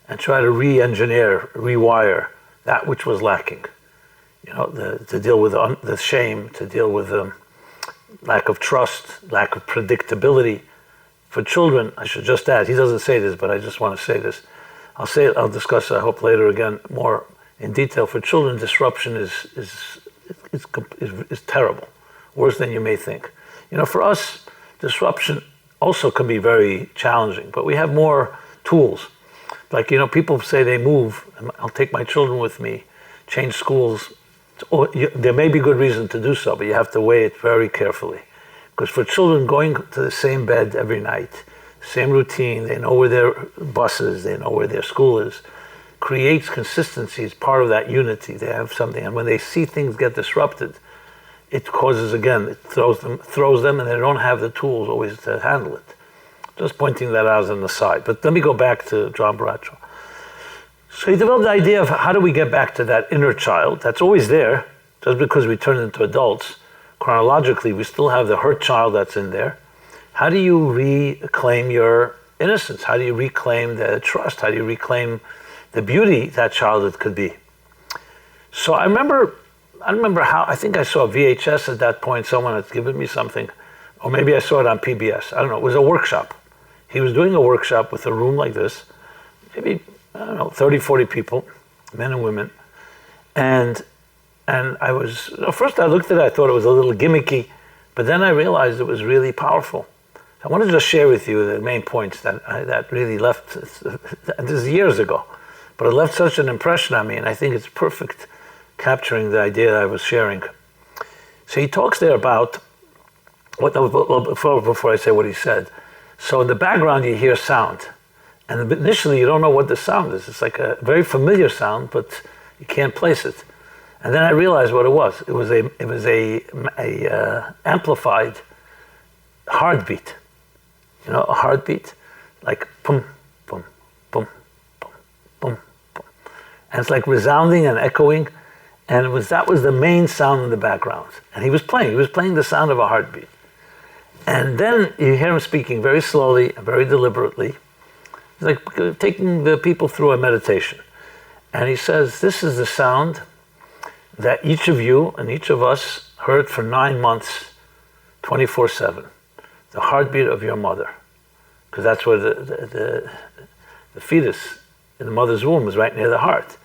and try to re-engineer, rewire that which was lacking. You know, to deal with the shame, to deal with the lack of trust, lack of predictability. For children, I should just add, he doesn't say this, but I just want to say this. I'll discuss, I hope later again, more in detail. For children, disruption is terrible, worse than you may think. You know, for us, disruption also can be very challenging, but we have more tools. Like, you know, people say they move, I'll take my children with me, change schools. There may be good reason to do so, but you have to weigh it very carefully. Because for children, going to the same bed every night, same routine, they know where their bus is, they know where their school is, creates consistency as part of that unity. They have something, and when they see things get disrupted, it causes, again, it throws them, and they don't have the tools always to handle it. Just pointing that out as an aside. But let me go back to John Bradshaw. So he developed the idea of how do we get back to that inner child that's always there, just because we turn into adults. Chronologically, we still have the hurt child that's in there. How do you reclaim your innocence? How do you reclaim the trust? How do you reclaim the beauty that childhood could be? So I remember how, I think I saw a VHS at that point, someone had given me something, or maybe I saw it on PBS, I don't know, it was a workshop. He was doing a workshop with a room like this, maybe, 30, 40 people, men and women, and I was, first I looked at it, I thought it was a little gimmicky, but then I realized it was really powerful. I want to just share with you the main points that really left, this is years ago, but it left such an impression on me, and I think it's perfect capturing the idea I was sharing. So he talks there about, before I say what he said, so in the background you hear sound, and initially you don't know what the sound is. It's like a very familiar sound, but you can't place it. And then I realized what it was. It was a amplified heartbeat. You know, a heartbeat, like boom, boom, boom, boom, boom, boom, and it's like resounding and echoing. And that was the main sound in the background. And he was playing the sound of a heartbeat. And then you hear him speaking very slowly and very deliberately. He's like taking the people through a meditation. And he says, this is the sound that each of you and each of us heard for 9 months, 24/7. The heartbeat of your mother. Because that's where the fetus in the mother's womb is right near the heart.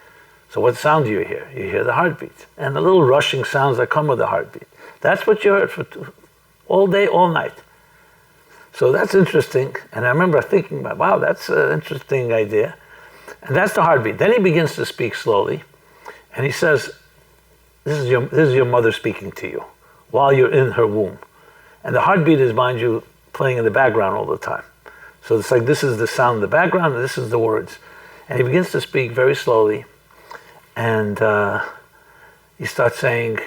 So what sound do you hear? You hear the heartbeat. And the little rushing sounds that come with the heartbeat. That's what you heard for all day, all night. So that's interesting. And I remember thinking about, wow, that's an interesting idea. And that's the heartbeat. Then he begins to speak slowly. And he says, this is your mother speaking to you while you're in her womb. And the heartbeat is, mind you, playing in the background all the time. So it's like this is the sound in the background and this is the words. And he begins to speak very slowly. And he starts saying,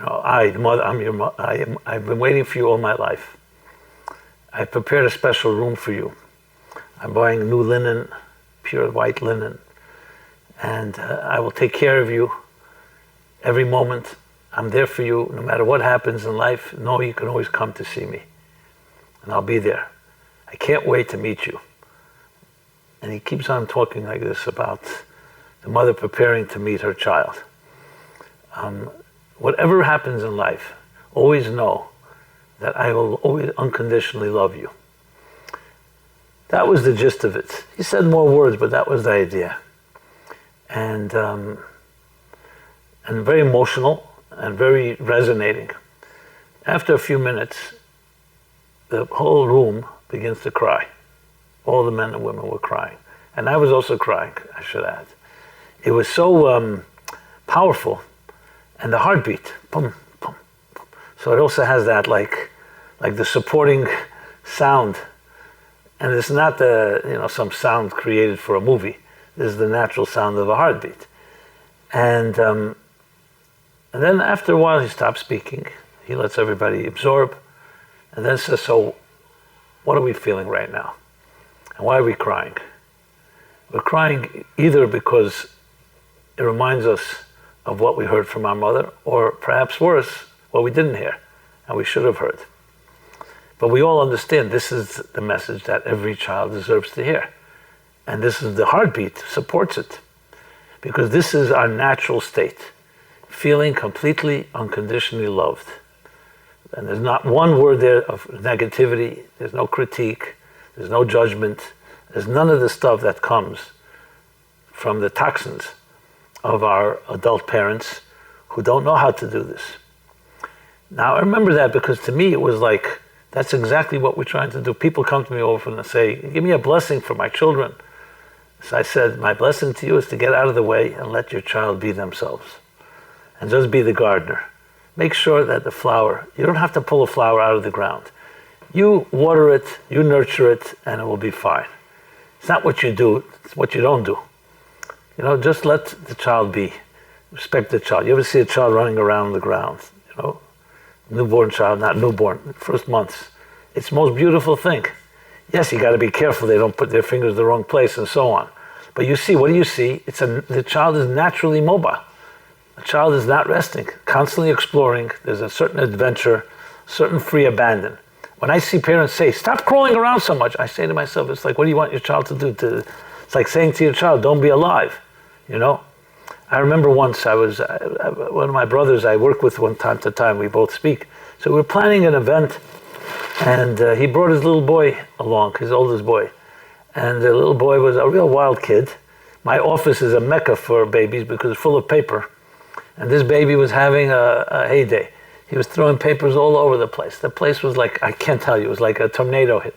I'm your mother. I've been waiting for you all my life. I prepared a special room for you. I'm buying new linen, pure white linen. And I will take care of you every moment. I'm there for you. No matter what happens in life, know you can always come to see me. And I'll be there. I can't wait to meet you. And he keeps on talking like this about the mother preparing to meet her child. Whatever happens in life, always know that I will always unconditionally love you. That was the gist of it. He said more words, but that was the idea. And very emotional and very resonating. After a few minutes, the whole room begins to cry. All the men and women were crying. And I was also crying, I should add. It was so powerful. And the heartbeat, boom, boom, boom. So it also has that like the supporting sound. And it's not some sound created for a movie. This is the natural sound of a heartbeat. And then after a while he stops speaking. He lets everybody absorb. And then says, so what are we feeling right now? And why are we crying? We're crying either because it reminds us of what we heard from our mother, or perhaps worse, what we didn't hear and we should have heard. But we all understand this is the message that every child deserves to hear. And this is the heartbeat, supports it. Because this is our natural state, feeling completely unconditionally loved. And there's not one word there of negativity, there's no critique, there's no judgment, there's none of the stuff that comes from the toxins of our adult parents who don't know how to do this. Now I remember that because to me it was like, that's exactly what we're trying to do. People come to me often and say, give me a blessing for my children. So I said, my blessing to you is to get out of the way and let your child be themselves. And just be the gardener. Make sure that the flower, you don't have to pull a flower out of the ground. You water it, you nurture it, and it will be fine. It's not what you do, it's what you don't do. Just let the child be. Respect the child. You ever see a child running around on the ground? Newborn child, not newborn, first months. It's the most beautiful thing. Yes, you got to be careful they don't put their fingers in the wrong place and so on. But you see, what do you see? The child is naturally mobile. A child is not resting, constantly exploring. There's a certain adventure, certain free abandon. When I see parents say, stop crawling around so much, I say to myself, it's like, what do you want your child to do? It's like saying to your child, don't be alive, I remember once one of my brothers I work with from time to time, we both speak. So we were planning an event, and he brought his little boy along, his oldest boy. And the little boy was a real wild kid. My office is a mecca for babies because it's full of paper. And this baby was having a heyday. He was throwing papers all over the place. The place was like, I can't tell you, it was like a tornado hit.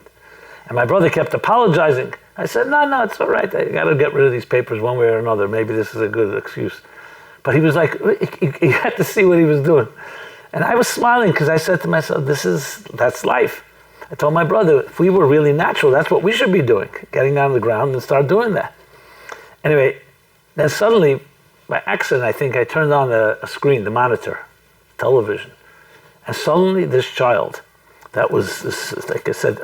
And my brother kept apologizing. I said, no, it's all right. I got to get rid of these papers one way or another. Maybe this is a good excuse. But he was like, he had to see what he was doing. And I was smiling because I said to myself, that's life. I told my brother, if we were really natural, that's what we should be doing. Getting down on the ground and start doing that. Anyway, then suddenly, by accident, I think I turned on a screen, the monitor, television. And suddenly this child that was, like I said,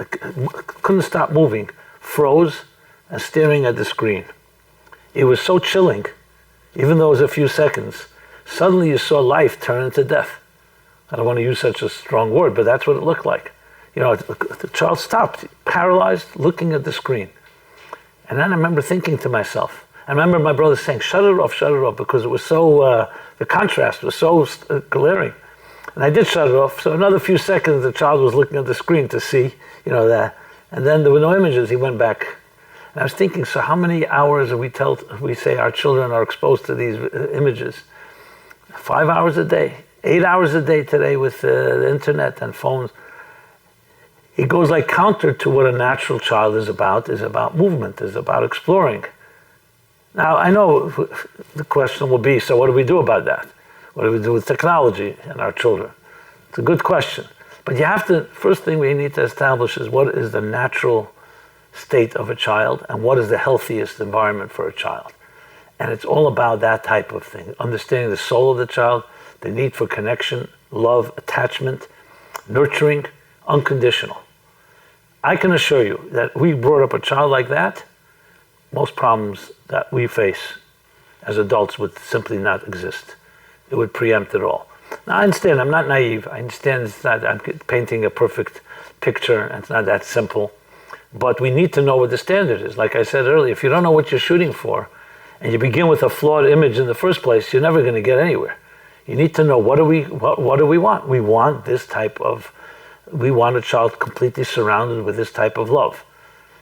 couldn't stop moving, froze and staring at the screen. It was so chilling, even though it was a few seconds. Suddenly you saw life turn into death. I don't want to use such a strong word, but that's what it looked like. The child stopped, paralyzed, looking at the screen. And then I remember thinking to myself, I remember my brother saying, shut it off, because it was so, the contrast was so glaring. And I did shut it off. So another few seconds, the child was looking at the screen to see, that. And then there were no images. He went back. And I was thinking, so how many hours we say our children are exposed to these images? 5 hours a day, 8 hours a day today with the internet and phones. It goes like counter to what a natural child is about movement, is about exploring. Now, I know the question will be, so what do we do about that? What do we do with technology and our children? It's a good question. But first thing we need to establish is what is the natural state of a child and what is the healthiest environment for a child. And it's all about that type of thing, understanding the soul of the child, the need for connection, love, attachment, nurturing, unconditional. I can assure you that we brought up a child like that, most problems that we face as adults would simply not exist. It would preempt it all. Now I understand, I'm not naive. I understand I'm painting a perfect picture and it's not that simple. But we need to know what the standard is. Like I said earlier, if you don't know what you're shooting for and you begin with a flawed image in the first place, you're never going to get anywhere. You need to know what do we want? We want we want a child completely surrounded with this type of love.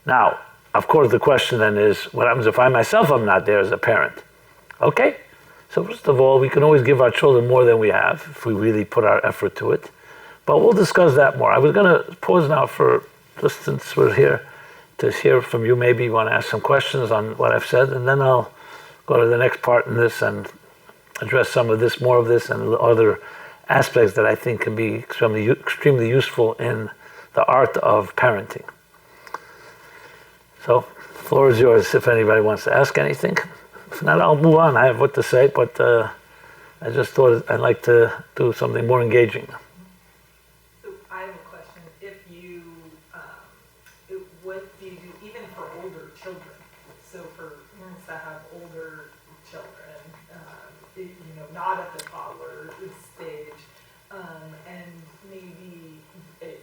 Now, of course, the question then is, what happens if I myself am not there as a parent? Okay, so first of all, we can always give our children more than we have if we really put our effort to it. But we'll discuss that more. I was going to pause now just since we're here, to hear from you. Maybe you want to ask some questions on what I've said, and then I'll go to the next part in this and address some of this, more of this, and other aspects that I think can be extremely useful in the art of parenting. So, the floor is yours if anybody wants to ask anything. If not, I'll move on. I have what to say, but I just thought I'd like to do something more engaging. I have a question. What do you do even for older children? So for parents that have older children, not at the toddler stage, and maybe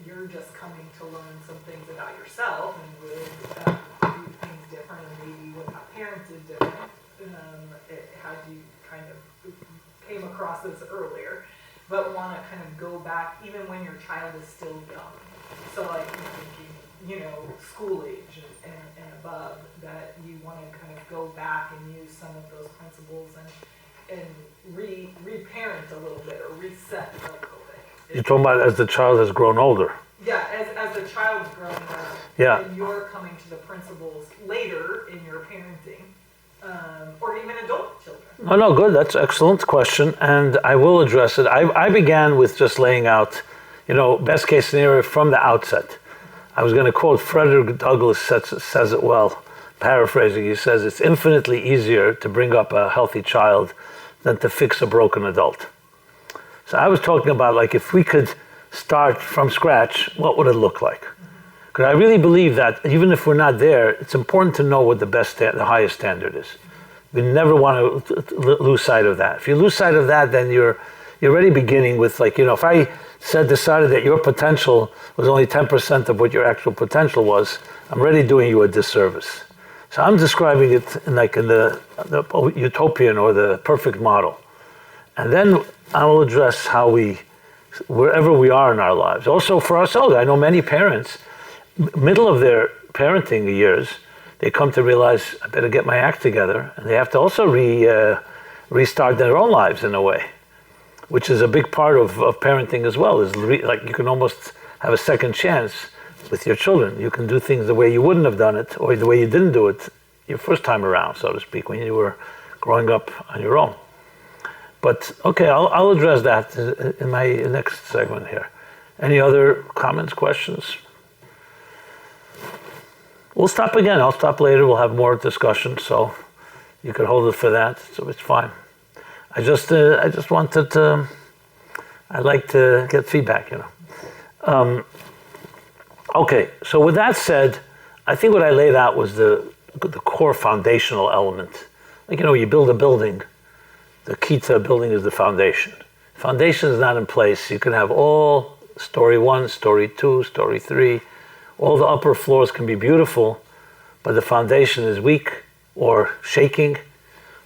you're just coming to learn some things about yourself and would do things different, and maybe what that parent did different. How you kind of came across this earlier, but want to kind of go back even when your child is still young. So like you're thinking, school age and above, that you want to kind of go back and use some of those principles and reparent a little bit or reset a little bit. You're talking about as the child has grown older. Yeah, as the child's growing up, yeah. And you're coming to the principles later in your parenting, or even adult children. No, good. That's an excellent question, and I will address it. I began with just laying out, best case scenario from the outset. I was going to quote Frederick Douglass says it well, paraphrasing. He says, it's infinitely easier to bring up a healthy child than to fix a broken adult. So I was talking about, like, if we could start from scratch, what would it look like? Because I really believe that even if we're not there, it's important to know what the highest standard is. We never want to lose sight of that. If you lose sight of that, then you're already beginning with, like, if I decided that your potential was only 10% of what your actual potential was, I'm already doing you a disservice. So I'm describing it in the utopian or the perfect model. And then I will address how wherever we are in our lives. Also for ourselves, I know many parents, middle of their parenting years, they come to realize, I better get my act together. And they have to also restart their own lives in a way, which is a big part of parenting as well. Like you can almost have a second chance with your children. You can do things the way you wouldn't have done it, or the way you didn't do it your first time around, so to speak, when you were growing up on your own. But okay, I'll address that in my next segment here. Any other comments, questions? We'll stop again. I'll stop later. We'll have more discussion, so you could hold it for that. So it's fine. I just wanted to. I like to get feedback, Okay, so with that said, I think what I laid out was the core foundational element. Like, you build a building. The key to a building is the foundation. Foundation is not in place. You can have all story 1, story 2, story 3. All the upper floors can be beautiful, but the foundation is weak or shaking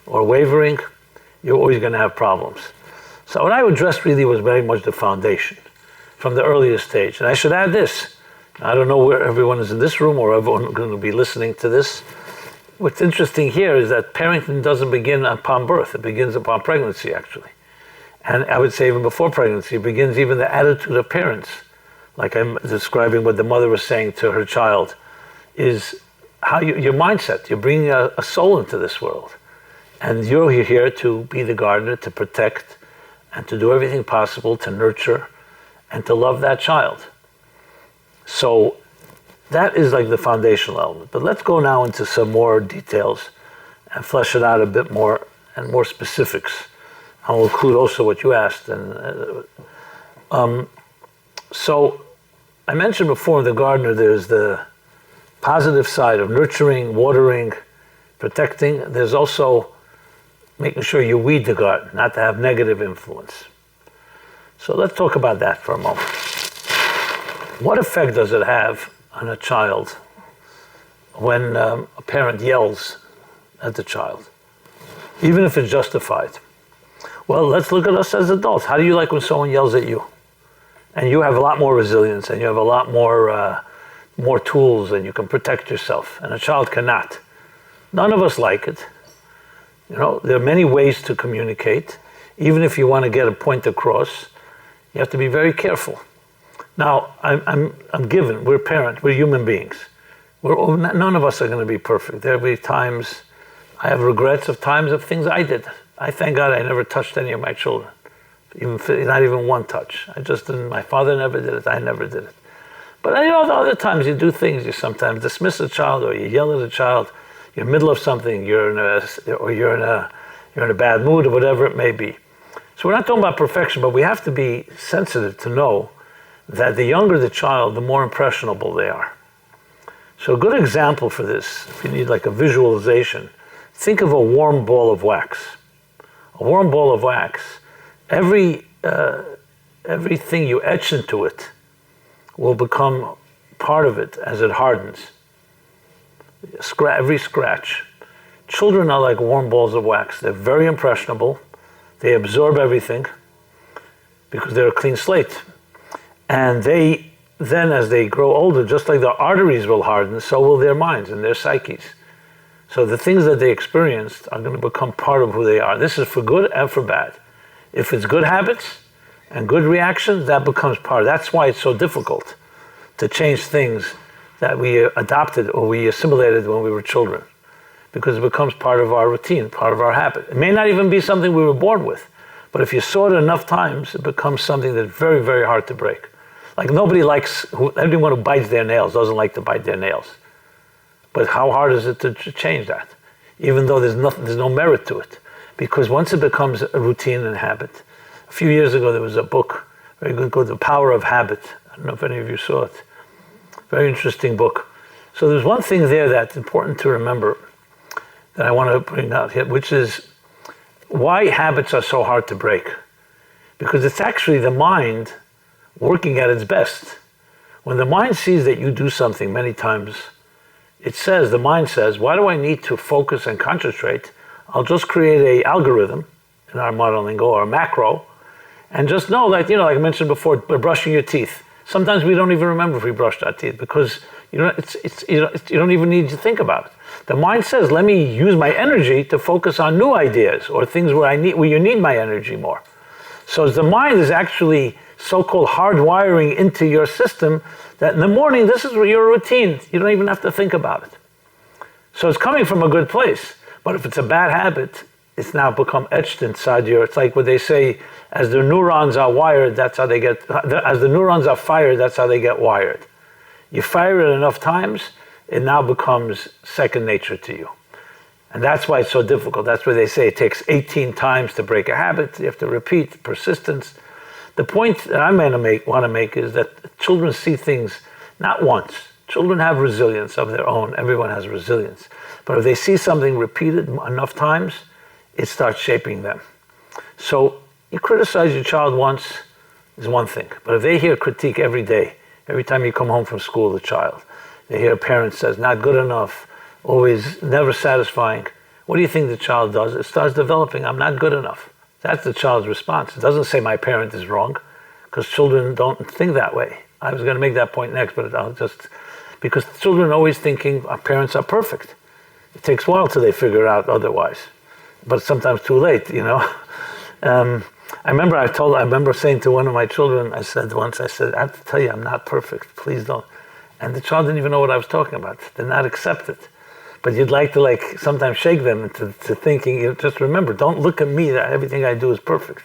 or wavering. You're always going to have problems. So what I addressed really was very much the foundation from the earliest stage. And I should add this. I don't know where everyone is in this room or everyone going to be listening to this. What's interesting here is that parenting doesn't begin upon birth. It begins upon pregnancy, actually. And I would say even before pregnancy, it begins even the attitude of parents. Like I'm describing what the mother was saying to her child, is how your mindset. You're bringing a soul into this world. And you're here to be the gardener, to protect, and to do everything possible to nurture and to love that child. So that is like the foundational element. But let's go now into some more details and flesh it out a bit more and more specifics. I'll include also what you asked. So I mentioned before in the gardener, there's the positive side of nurturing, watering, protecting. There's also making sure you weed the garden, not to have negative influence. So let's talk about that for a moment. What effect does it have on a child when a parent yells at the child, even if it's justified? Well, let's look at us as adults. How do you like when someone yells at you? And you have a lot more resilience and you have a lot more tools and you can protect yourself, and a child cannot. None of us like it. There are many ways to communicate. Even if you want to get a point across, you have to be very careful. Now, I'm given, we're parents, we're human beings. None of us are going to be perfect. There'll be times, I have regrets of times of things I did. I thank God I never touched any of my children, not even one touch. I just didn't. My father never did it. I never did it. But the other times you do things. You sometimes dismiss a child, or you yell at a child. You're in the middle of something. You're in a bad mood, or whatever it may be. So we're not talking about perfection, but we have to be sensitive to know that the younger the child, the more impressionable they are. So a good example for this, if you need like a visualization, think of a warm ball of wax. A warm ball of wax, everything you etch into it will become part of it as it hardens. Every scratch. Children are like warm balls of wax. They're very impressionable. They absorb everything because they're a clean slate. And they then, as they grow older, just like their arteries will harden, so will their minds and their psyches. So the things that they experienced are going to become part of who they are. This is for good and for bad. If it's good habits and good reactions, that becomes part. That's why it's so difficult to change things that we adopted or we assimilated when we were children, because it becomes part of our routine, part of our habit. It may not even be something we were born with, but if you saw it enough times, it becomes something that's very, very hard to break. Like everyone who bites their nails doesn't like to bite their nails. But how hard is it to change that? Even though there's no merit to it. Because once it becomes a routine and habit. A few years ago there was a book, very good, called The Power of Habit. I don't know if any of you saw it. Very interesting book. So there's one thing there that's important to remember that I want to bring out here, which is why habits are so hard to break. Because it's actually the mind working at its best. When the mind sees that you do something many times, the mind says, why do I need to focus and concentrate? I'll just create an algorithm in our modern lingo, or a macro, and just know that, like I mentioned before, brushing your teeth. Sometimes we don't even remember if we brushed our teeth because you don't even need to think about it. The mind says, let me use my energy to focus on new ideas or things where you need my energy more. So the mind is actually so-called hardwiring into your system that in the morning, this is your routine. You don't even have to think about it. So it's coming from a good place. But if it's a bad habit, it's now become etched inside it's like what they say, as the neurons are wired, as the neurons are fired, that's how they get wired. You fire it enough times, it now becomes second nature to you. And that's why it's so difficult. That's why they say it takes 18 times to break a habit. You have to repeat, persistence. The point that I want to make is that children see things not once. Children have resilience of their own. Everyone has resilience. But if they see something repeated enough times, it starts shaping them. So you criticize your child once is one thing. But if they hear critique every day, every time you come home from school, the child, they hear a parent says, not good enough, always never satisfying. What do you think the child does? It starts developing, I'm not good enough. That's the child's response. It doesn't say my parent is wrong, because children don't think that way. I was going to make that point next, but because children are always thinking our parents are perfect. It takes a while till they figure it out otherwise, but sometimes too late, I remember saying to one of my children, I said, I have to tell you, I'm not perfect, please don't. And the child didn't even know what I was talking about. Did not accept it. But you'd like to sometimes shake them into thinking, just remember, don't look at me that everything I do is perfect.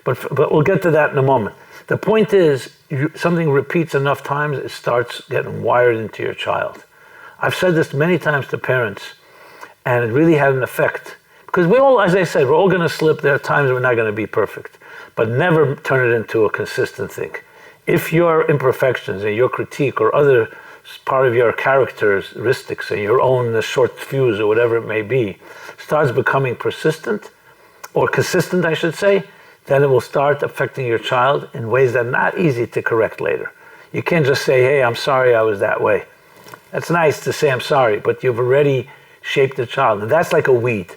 But we'll get to that in a moment. The point is, something repeats enough times, it starts getting wired into your child. I've said this many times to parents, and it really had an effect. Because we all, as I said, we're all going to slip. There are times we're not going to be perfect. But never turn it into a consistent thing. If your imperfections and your critique or other part of your characteristics and your own short fuse or whatever it may be starts becoming persistent, or consistent I should say, then it will start affecting your child in ways that are not easy to correct later. You can't just say, hey, I'm sorry I was that way. That's nice to say I'm sorry, but you've already shaped the child. And that's like a weed.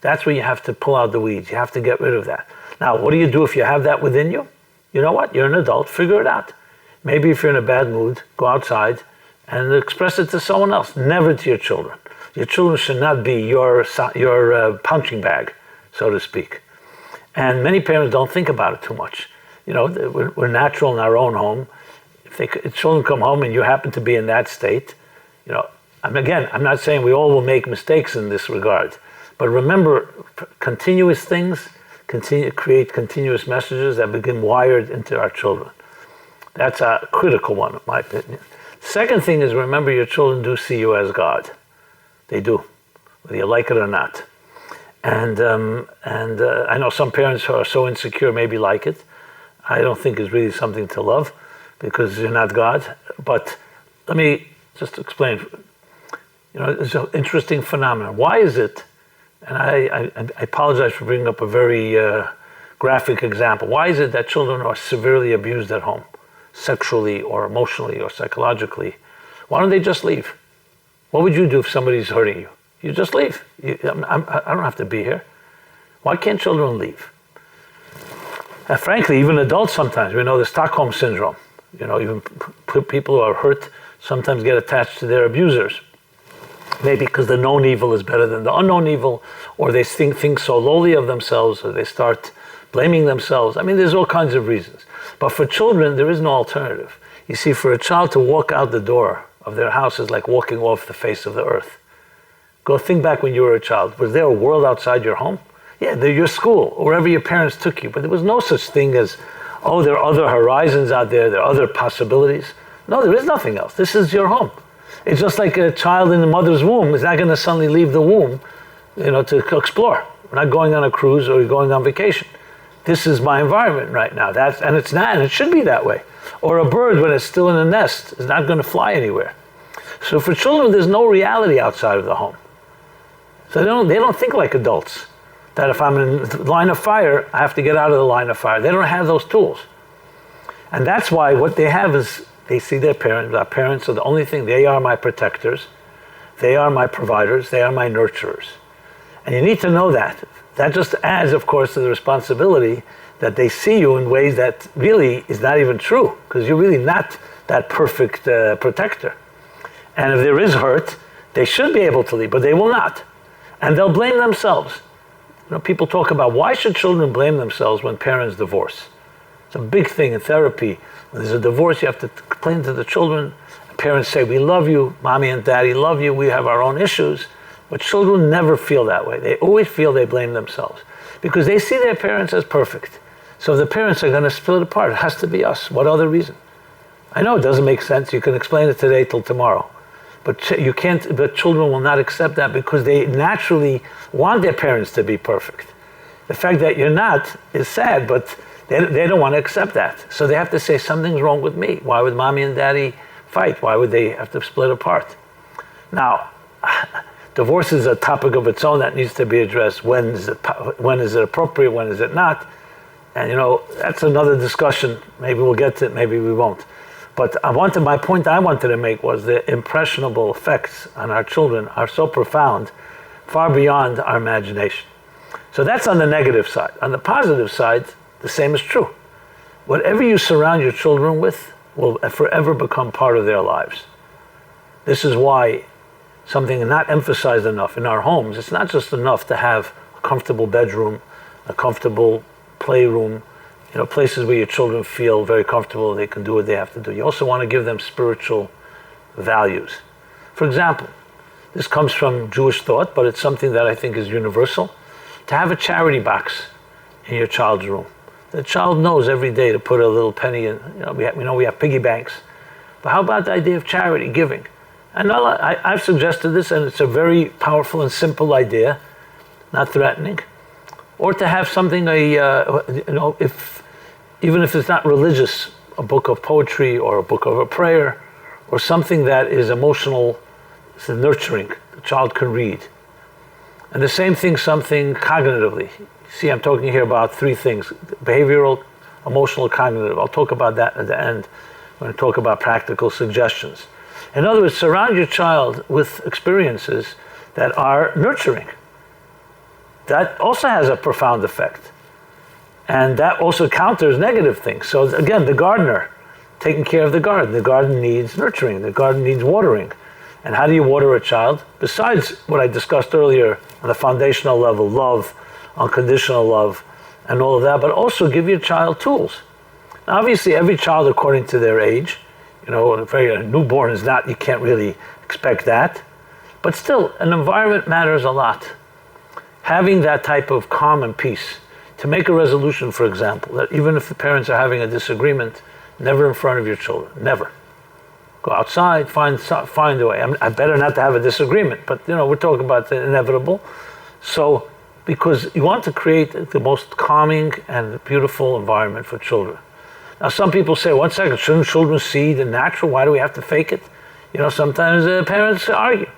That's where you have to pull out the weeds. You have to get rid of that. Now, what do you do if you have that within you? You know what? You're an adult. Figure it out. Maybe if you're in a bad mood, go outside and express it to someone else. Never to your children. Your children should not be your punching bag, so to speak. And many parents don't think about it too much. We're natural in our own home. If children come home and you happen to be in that state, I'm not saying we all will make mistakes in this regard, but remember, continuous things create continuous messages that begin wired into our children. That's a critical one, in my opinion. Second thing is, remember, your children do see you as God. They do, whether you like it or not. And I know some parents who are so insecure maybe like it. I don't think it's really something to love because you're not God. But let me just explain. It's an interesting phenomenon. Why is it, and I apologize for bringing up a very graphic example. Why is it that children are severely abused at home, sexually or emotionally or psychologically? Why don't they just leave? What would you do if somebody's hurting you? You just leave. I don't have to be here. Why can't children leave? And frankly, even adults sometimes, we know the Stockholm Syndrome. Even people who are hurt sometimes get attached to their abusers. Maybe because the known evil is better than the unknown evil, or they think so lowly of themselves, or they start blaming themselves. There's all kinds of reasons. But for children, there is no alternative. You see, for a child to walk out the door of their house is like walking off the face of the earth. Go think back when you were a child. Was there a world outside your home? Yeah, your school, or wherever your parents took you. But there was no such thing as, there are other horizons out there, there are other possibilities. No, there is nothing else. This is your home. It's just like a child in the mother's womb is not going to suddenly leave the womb, to explore. We're not going on a cruise or going on vacation. This is my environment right now. And it's not, and it should be that way. Or a bird, when it's still in a nest, is not going to fly anywhere. So for children, there's no reality outside of the home. So they don't think like adults, that if I'm in the line of fire, I have to get out of the line of fire. They don't have those tools. And that's why what they have is, they see their parents. Our parents are the only thing. They are my protectors. They are my providers. They are my nurturers. And you need to know that. That just adds, of course, to the responsibility that they see you in ways that really is not even true, because you're really not that perfect protector. And if there is hurt, they should be able to leave, but they will not. And they'll blame themselves. People talk about, why should children blame themselves when parents divorce? It's a big thing in therapy. When there's a divorce, you have to complain to the children. Parents say, we love you, mommy and daddy love you, we have our own issues. But children never feel that way. They always feel they blame themselves because they see their parents as perfect. So if the parents are going to split apart, it has to be us. What other reason? I know it doesn't make sense. You can explain it today till tomorrow. But you can't. But children will not accept that because they naturally want their parents to be perfect. The fact that you're not is sad, but they don't want to accept that. So they have to say, something's wrong with me. Why would mommy and daddy fight? Why would they have to split apart? Now, divorce is a topic of its own that needs to be addressed. When is it appropriate? When is it not? And that's another discussion. Maybe we'll get to it, maybe we won't. But my point I wanted to make was the impressionable effects on our children are so profound, far beyond our imagination. So that's on the negative side. On the positive side, the same is true. Whatever you surround your children with will forever become part of their lives. This is why something not emphasized enough in our homes, it's not just enough to have a comfortable bedroom, a comfortable playroom, places where your children feel very comfortable, they can do what they have to do. You also want to give them spiritual values. For example, this comes from Jewish thought, but it's something that I think is universal. To have a charity box in your child's room. The child knows every day to put a little penny in. We have piggy banks. But how about the idea of charity, giving? And I've suggested this, and it's a very powerful and simple idea, not threatening. Or to have something, even if it's not religious, a book of poetry or a book of a prayer, or something that is emotional, nurturing, the child can read. And the same thing, something cognitively. See, I'm talking here about three things: behavioral, emotional, cognitive. I'll talk about that at the end when I talk about practical suggestions. In other words, surround your child with experiences that are nurturing. That also has a profound effect. And that also counters negative things. So again, the gardener, taking care of the garden. The garden needs nurturing. The garden needs watering. And how do you water a child? Besides what I discussed earlier on the foundational level, love, unconditional love, and all of that, but also give your child tools. Now, obviously, every child, according to their age, A newborn is not, you can't really expect that. But still, an environment matters a lot. Having that type of calm and peace, to make a resolution, for example, that even if the parents are having a disagreement, never in front of your children, never. Go outside, find a way. I better not to have a disagreement, but we're talking about the inevitable. So, because you want to create the most calming and beautiful environment for children. Now, some people say, 1 second, shouldn't children see the natural? Why do we have to fake it? Sometimes parents argue.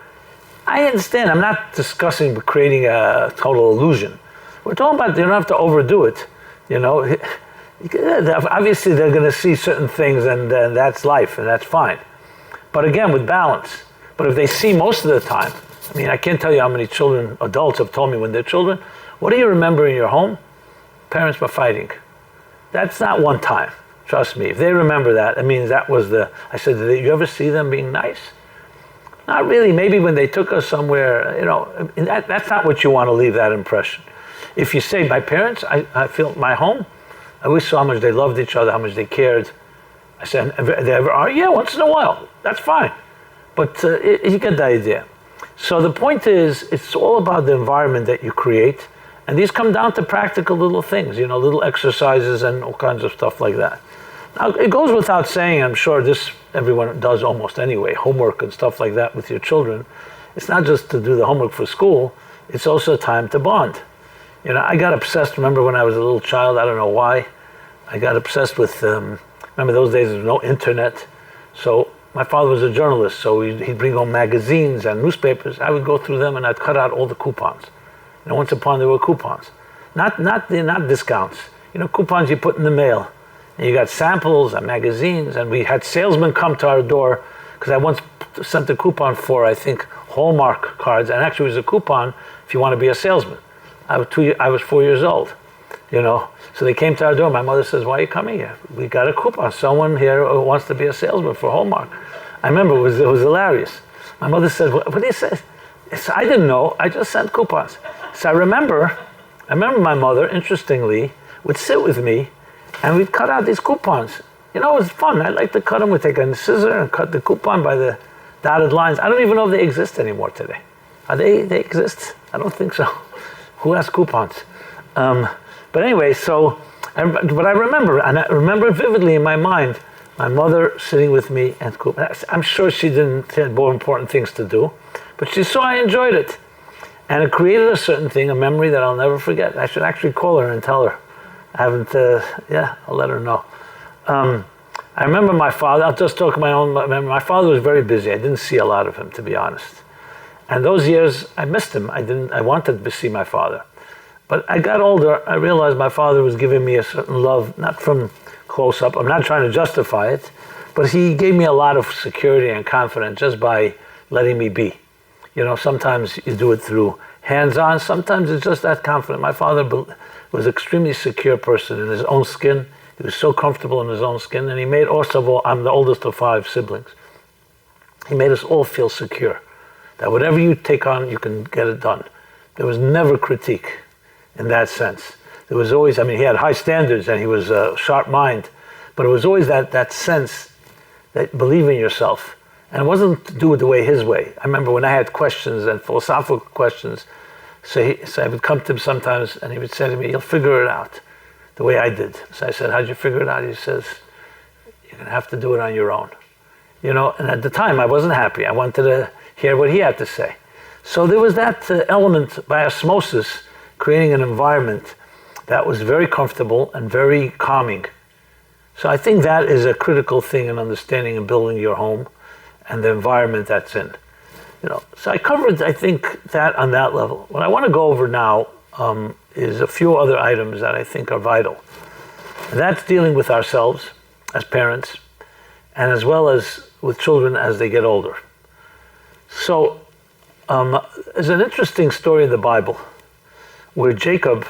I understand. I'm not discussing creating a total illusion. We're talking about you don't have to overdo it. Obviously, they're going to see certain things, and that's life, and that's fine. But again, with balance. But if they see most of the time, I can't tell you how many adults have told me when they're children, what do you remember in your home? Parents were fighting. That's not one time. Trust me. If they remember that, it means that was I said, did you ever see them being nice? Not really. Maybe when they took us somewhere, that's not what you want to leave that impression. If you say, my parents, I feel my home, I always saw how much they loved each other, how much they cared. I said, they ever are? Yeah, once in a while. That's fine. But you get the idea. So the point is, it's all about the environment that you create. And these come down to practical little things, little exercises and all kinds of stuff like that. Now, it goes without saying, I'm sure everyone does almost anyway, homework and stuff like that with your children. It's not just to do the homework for school, it's also time to bond. I got obsessed, remember when I was a little child, I don't know why, I got obsessed with, remember those days there was no internet, so my father was a journalist, so he'd bring home magazines and newspapers. I would go through them and I'd cut out all the coupons. Once upon there were coupons. Not discounts. Coupons you put in the mail. And you got samples and magazines, and we had salesmen come to our door, because I once sent a coupon for, I think, Hallmark cards, and actually it was a coupon if you want to be a salesman. I was 4 years old, So they came to our door. My mother says, why are you coming here? We got a coupon. Someone here wants to be a salesman for Hallmark. I remember it was hilarious. My mother said, what do you say? So I didn't know. I just sent coupons. So I remember my mother, interestingly, would sit with me, and we'd cut out these coupons. It was fun. I like to cut them. We'd take a scissor and cut the coupon by the dotted lines. I don't even know if they exist anymore today. They exist? I don't think so. Who has coupons? But anyway, but I remember, and I remember vividly in my mind, my mother sitting with me and coupons. I'm sure she had more important things to do, but she saw I enjoyed it. And it created a certain thing, a memory that I'll never forget. I should actually call her and tell her. I haven't, I'll let her know. I remember my father, I'll just talk my own memory. My father was very busy. I didn't see a lot of him, to be honest. And those years, I missed him. I wanted to see my father. But I got older, I realized my father was giving me a certain love, not from close up. I'm not trying to justify it, but he gave me a lot of security and confidence just by letting me be. Sometimes you do it through hands-on, sometimes it's just that confident. My father was an extremely secure person in his own skin. He was so comfortable in his own skin, and he made I'm the oldest of 5 siblings. He made us all feel secure, that whatever you take on, you can get it done. There was never critique in that sense. There was always, he had high standards and he was a sharp mind, but it was always that sense that believe in yourself. And it wasn't to do it the way his way. I remember when I had questions and philosophical questions, so I would come to him sometimes and he would say to me, you'll figure it out the way I did. So I said, how'd you figure it out? He says, you're going to have to do it on your own. And at the time I wasn't happy. I wanted to hear what he had to say. So there was that element by osmosis, creating an environment that was very comfortable and very calming. So I think that is a critical thing in understanding and building your home and the environment that's in. So I covered, I think, that on that level. What I want to go over now is a few other items that I think are vital. And that's dealing with ourselves as parents, and as well as with children as they get older. So there's an interesting story in the Bible where Jacob,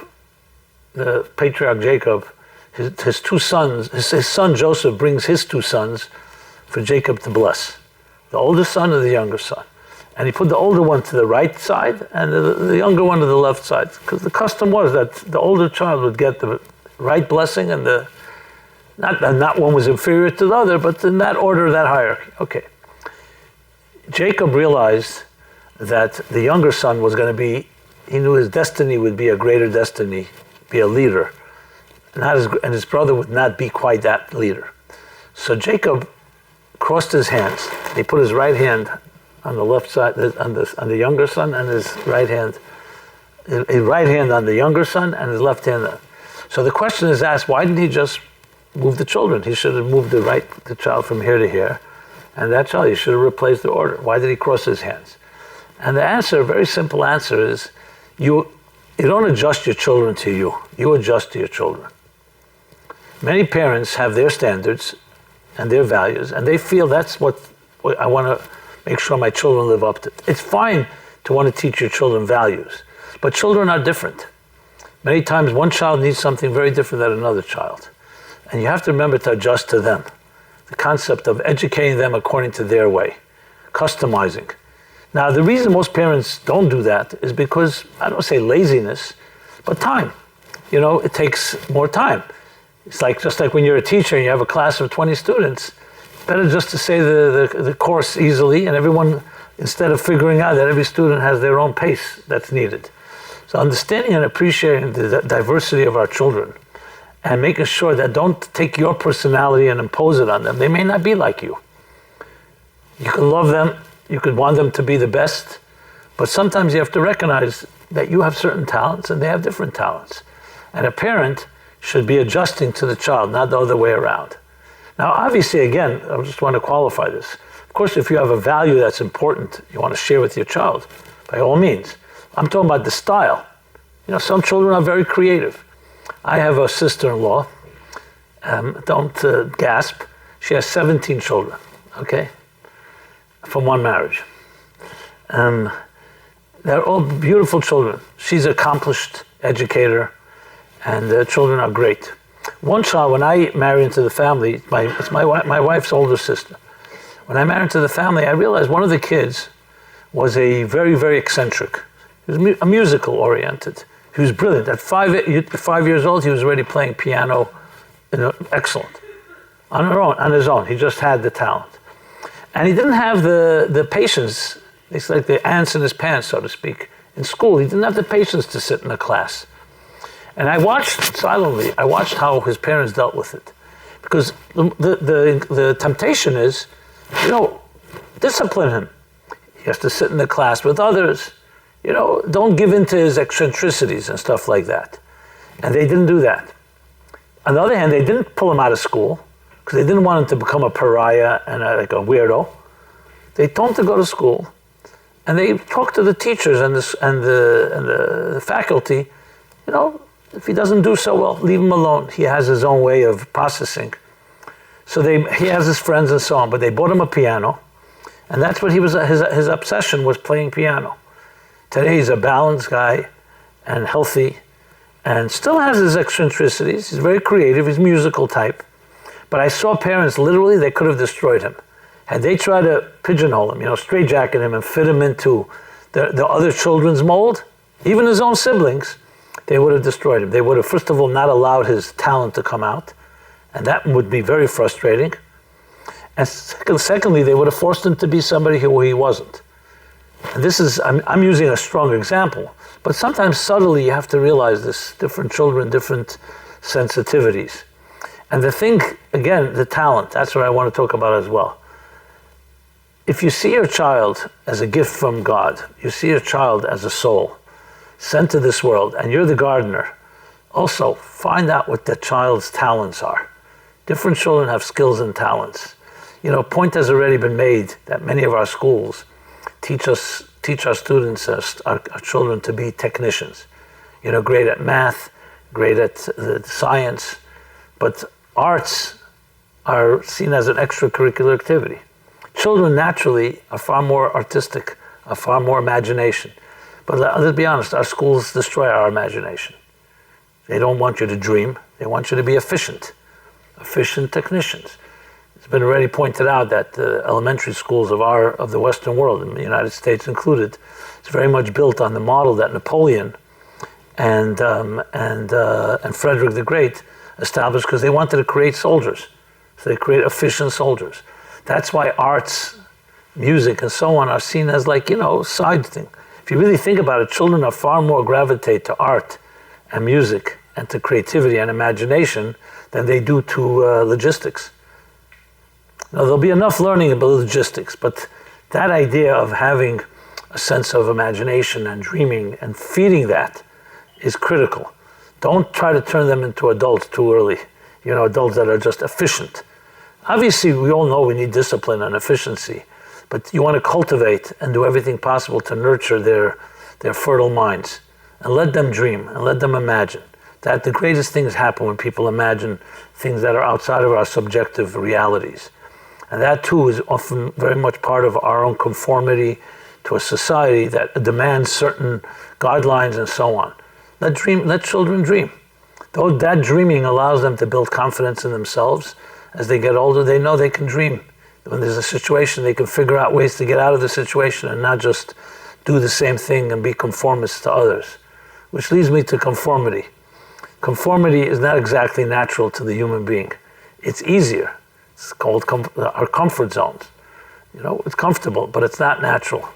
the patriarch Jacob, his 2 sons, his son Joseph brings his 2 sons for Jacob to bless. The older son and the younger son. And he put the older one to the right side and the younger one to the left side. Because the custom was that the older child would get the right blessing and the Not one was inferior to the other, but in that order, that hierarchy. Okay. Jacob realized that the younger son was going to be, he knew his destiny would be a greater destiny, be a leader. And his brother would not be quite that leader. So Jacob crossed his hands. He put his right hand on the left side, on the younger son, and his right hand on the younger son, and his left hand. So the question is asked, why didn't he just move the children? He should have moved the child from here to here, and that child, he should have replaced the order. Why did he cross his hands? And the answer, a very simple answer, is you don't adjust your children to you. You adjust to your children. Many parents have their standards and their values, and they feel that's what I want to make sure my children live up to. It's fine to want to teach your children values, but children are different. Many times one child needs something very different than another child, and you have to remember to adjust to them. The concept of educating them according to their way, customizing. Now, the reason most parents don't do that is because, I don't say laziness, but time. It takes more time. It's just like when you're a teacher and you have a class of 20 students, better just to say the course easily, and everyone, instead of figuring out that every student has their own pace that's needed. So understanding and appreciating the diversity of our children and making sure that don't take your personality and impose it on them. They may not be like you. You can love them, you could want them to be the best, but sometimes you have to recognize that you have certain talents and they have different talents. And a parent should be adjusting to the child, not the other way around. Now, obviously, again, I just want to qualify this. Of course, if you have a value that's important, you want to share with your child, by all means. I'm talking about the style. Some children are very creative. I have a sister-in-law, don't gasp, she has 17 children, okay, from one marriage. They're all beautiful children. She's an accomplished educator, and the children are great. One child, when I married into the family, it's my wife's older sister. When I married into the family, I realized one of the kids was a very, very eccentric. He was a musical oriented. He was brilliant. At 5 years old, he was already playing piano, excellent, on his own. He just had the talent. And he didn't have the patience. It's like the ants in his pants, so to speak. In school, he didn't have the patience to sit in a class. And I watched how his parents dealt with it. Because the temptation is, discipline him. He has to sit in the class with others. Don't give in to his eccentricities and stuff like that. And they didn't do that. On the other hand, they didn't pull him out of school because they didn't want him to become a pariah and like a weirdo. They told him to go to school, and they talked to the teachers and the faculty. If he doesn't do so well, leave him alone. He has his own way of processing. So he has his friends and so on, but they bought him a piano, and that's what his obsession was, playing piano. Today he's a balanced guy and healthy and still has his eccentricities. He's very creative, he's musical type. But I saw parents, literally, they could have destroyed him. Had they tried to pigeonhole him, straitjacket him and fit him into the other children's mold, even his own siblings, they would have destroyed him. They would have, first of all, not allowed his talent to come out, and that would be very frustrating. And secondly, they would have forced him to be somebody who he wasn't. And this is, I'm using a strong example, but sometimes subtly you have to realize this, different children, different sensitivities. And the thing, again, the talent, that's what I want to talk about as well. If you see your child as a gift from God, you see your child as a soul sent to this world, and you're the gardener, also find out what the child's talents are. Different children have skills and talents. Point has already been made that many of our schools teach our students, our children, to be technicians. Great at math, great at science, but arts are seen as an extracurricular activity. Children naturally are far more artistic, are far more imagination. But let's be honest, our schools destroy our imagination. They don't want you to dream, they want you to be efficient technicians. It's been already pointed out that the elementary schools of the Western world, in the United States included, is very much built on the model that Napoleon and Frederick the Great established because they wanted to create soldiers. So they create efficient soldiers. That's why arts, music, and so on are seen as side thing. If you really think about it, children are far more gravitate to art and music and to creativity and imagination than they do to logistics. Now, there'll be enough learning about logistics, but that idea of having a sense of imagination and dreaming and feeding that is critical. Don't try to turn them into adults too early, adults that are just efficient. Obviously, we all know we need discipline and efficiency, but you want to cultivate and do everything possible to nurture their fertile minds and let them dream and let them imagine. That the greatest things happen when people imagine things that are outside of our subjective realities. And that too is often very much part of our own conformity to a society that demands certain guidelines and so on. Let children dream. Though that dreaming allows them to build confidence in themselves, as they get older, they know they can dream. When there's a situation, they can figure out ways to get out of the situation and not just do the same thing and be conformist to others. Which leads me to conformity. Conformity is not exactly natural to the human being. It's easier. It's called our comfort zones. It's comfortable, but it's not natural.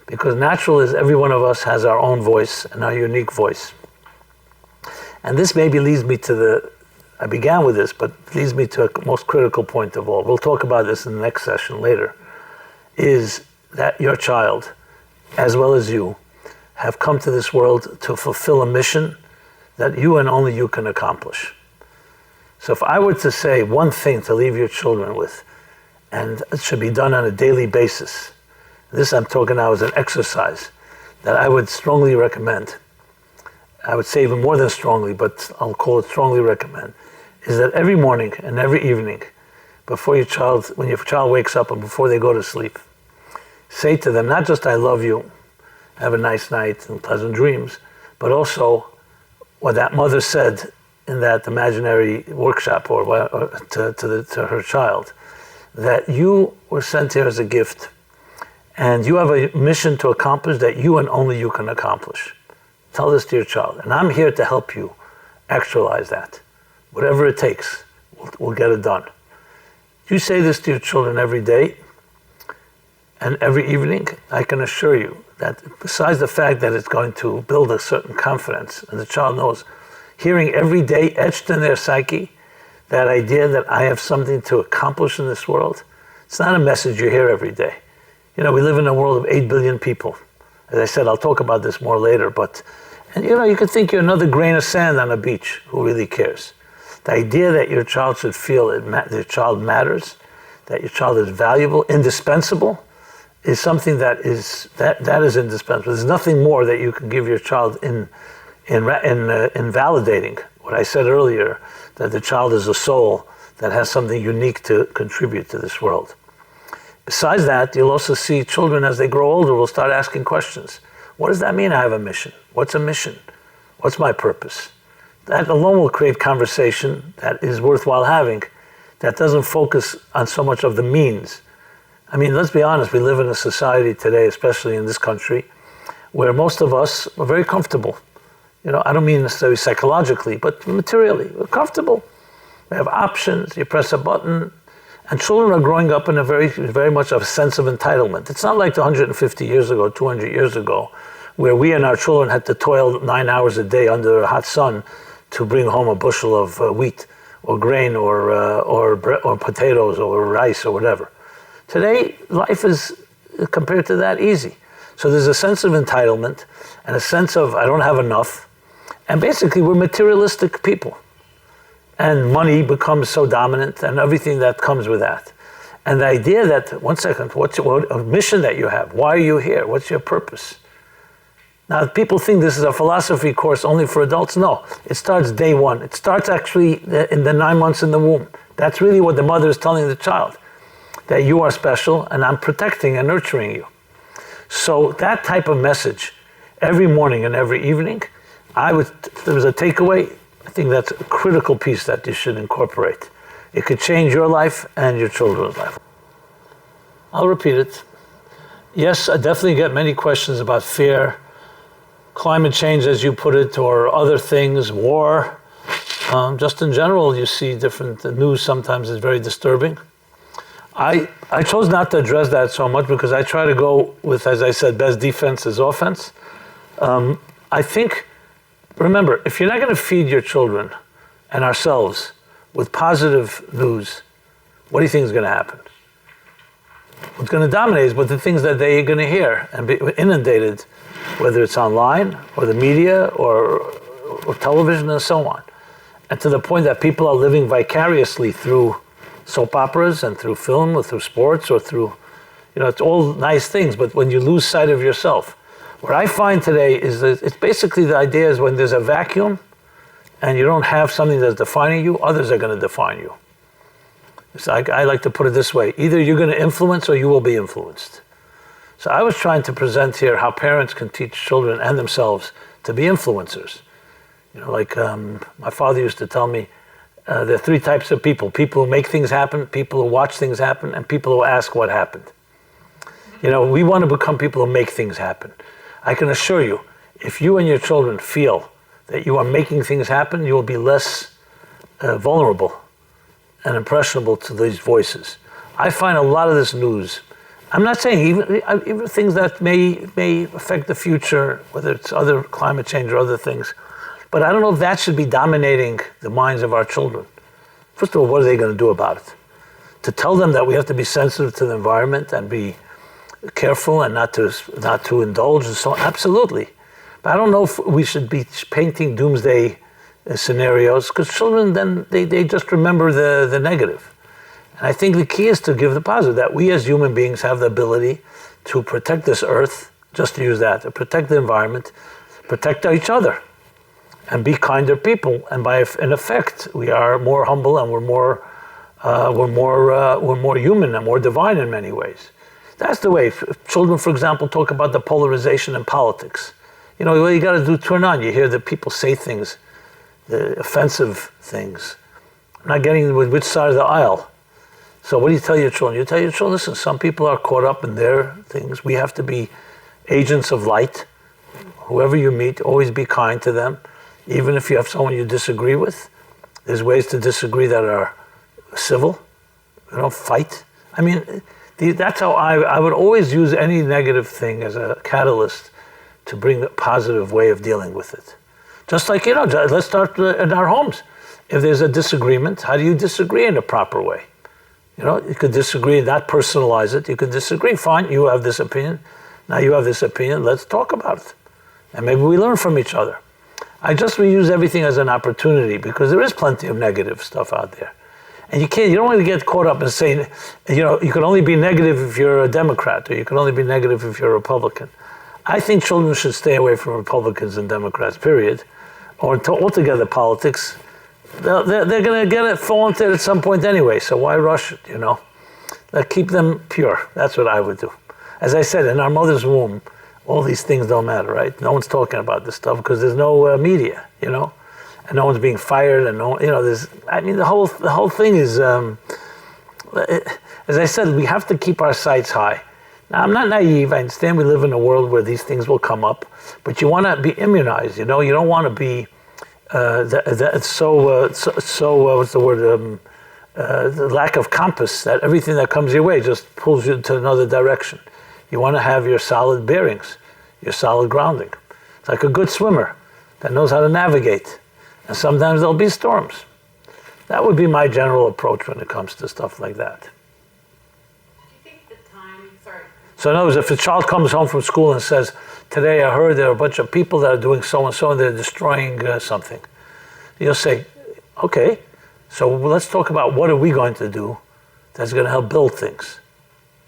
Because natural is every one of us has our own voice and our unique voice. And this maybe leads me to I began with this, but leads me to a most critical point of all. We'll talk about this in the next session later, is that your child, as well as you, have come to this world to fulfill a mission that you and only you can accomplish. So if I were to say one thing to leave your children with, and it should be done on a daily basis, this I'm talking now as an exercise that I would strongly recommend. I would say even more than strongly, but I'll call it strongly recommend, is that every morning and every evening, when your child wakes up and before they go to sleep, say to them not just I love you, have a nice night and pleasant dreams, but also what that mother said in that imaginary workshop or to her child, that you were sent here as a gift and you have a mission to accomplish that you and only you can accomplish. Tell this to your child, and I'm here to help you actualize that. Whatever it takes, we'll get it done. You say this to your children every day and every evening, I can assure you that besides the fact that it's going to build a certain confidence, and the child knows, hearing every day etched in their psyche, that idea that I have something to accomplish in this world, it's not a message you hear every day. We live in a world of 8 billion people. As I said, I'll talk about this more later, you could think you're another grain of sand on a beach. Who really cares? The idea that your child should feel that your child matters, that your child is valuable, indispensable, is something that is indispensable. There's nothing more that you can give your child in validating what I said earlier, that the child is a soul that has something unique to contribute to this world. Besides that, you'll also see children as they grow older will start asking questions. What does that mean I have a mission? What's a mission? What's my purpose? That alone will create conversation that is worthwhile having, that doesn't focus on so much of the means. I mean, let's be honest, we live in a society today, especially in this country, where most of us are very comfortable. I don't mean necessarily psychologically, but materially, we're comfortable. We have options, you press a button, and children are growing up in a very, very much of a sense of entitlement. It's not like 150 years ago, 200 years ago, where we and our children had to toil 9 hours a day under a hot sun to bring home a bushel of wheat or grain or potatoes or rice or whatever. Today, life is, compared to that, easy. So there's a sense of entitlement and a sense of I don't have enough. And basically, we're materialistic people. And money becomes so dominant and everything that comes with that. And the idea that, one second, what's a mission that you have? Why are you here? What's your purpose? Now, people think this is a philosophy course only for adults. No, it starts day one. It starts actually in the 9 months in the womb. That's really what the mother is telling the child, that you are special and I'm protecting and nurturing you. So that type of message, every morning and every evening, if there was a takeaway, I think that's a critical piece that you should incorporate. It could change your life and your children's life. I'll repeat it. Yes, I definitely get many questions about fear, climate change, as you put it, or other things, war, Just in general, you see different news sometimes is very disturbing. I chose not to address that so much because I try to go with, as I said, best defense is offense. I think, remember, if you're not going to feed your children and ourselves with positive news, what do you think is going to happen? What's going to dominate is what the things that they're going to hear and be inundated, whether it's online or the media or television and so on. And to the point that people are living vicariously through soap operas and through film or through sports or through, it's all nice things, but when you lose sight of yourself. What I find today is that it's basically the idea is when there's a vacuum and you don't have something that's defining you, others are going to define you. So I like to put it this way, either you're going to influence or you will be influenced. So I was trying to present here how parents can teach children and themselves to be influencers. My father used to tell me, there are three types of people who make things happen, people who watch things happen, and people who ask what happened. We want to become people who make things happen. I can assure you, if you and your children feel that you are making things happen, you will be less vulnerable and impressionable to these voices. I find a lot of this news, I'm not saying even things that may affect the future, whether it's other climate change or other things, but I don't know if that should be dominating the minds of our children. First of all, what are they going to do about it? To tell them that we have to be sensitive to the environment and be careful and not to indulge and so on, absolutely. But I don't know if we should be painting doomsday scenarios, because children then they just remember the negative. And I think the key is to give the positive, that we as human beings have the ability to protect this earth, just to use that, to protect the environment, protect each other, and be kinder people. And in effect, we are more humble and we're more human and more divine in many ways. That's the way. If children, for example, talk about the polarization in politics. What you got to do, turn on. You hear that people say things, the offensive things. I'm not getting with which side of the aisle. So what do you tell your children? You tell your children, listen, some people are caught up in their things. We have to be agents of light. Whoever you meet, always be kind to them. Even if you have someone you disagree with, there's ways to disagree that are civil. You don't fight. That's how I would always use any negative thing as a catalyst to bring a positive way of dealing with it. Just like, let's start in our homes. If there's a disagreement, how do you disagree in a proper way? You could disagree, not personalize it. You could disagree, fine, you have this opinion. Now you have this opinion, let's talk about it. And maybe we learn from each other. We use everything as an opportunity because there is plenty of negative stuff out there. And you don't want to get caught up in saying, you can only be negative if you're a Democrat, or you can only be negative if you're a Republican. I think children should stay away from Republicans and Democrats, period, or altogether politics. They're going to fall into it at some point anyway, so why rush it, Keep them pure. That's what I would do. As I said, in our mother's womb, all these things don't matter, right? No one's talking about this stuff because there's no media, and no one's being fired, and the whole thing is, as I said, we have to keep our sights high. Now, I'm not naive. I understand we live in a world where these things will come up, but you want to be immunized. You don't want to be what's the word? The lack of compass, that everything that comes your way just pulls you to another direction. You want to have your solid bearings, your solid grounding. It's like a good swimmer that knows how to navigate. And sometimes there'll be storms. That would be my general approach when it comes to stuff like that. So in other words, if a child comes home from school and says, today I heard there are a bunch of people that are doing so-and-so and they're destroying something. You'll say, okay, so let's talk about what are we going to do that's going to help build things.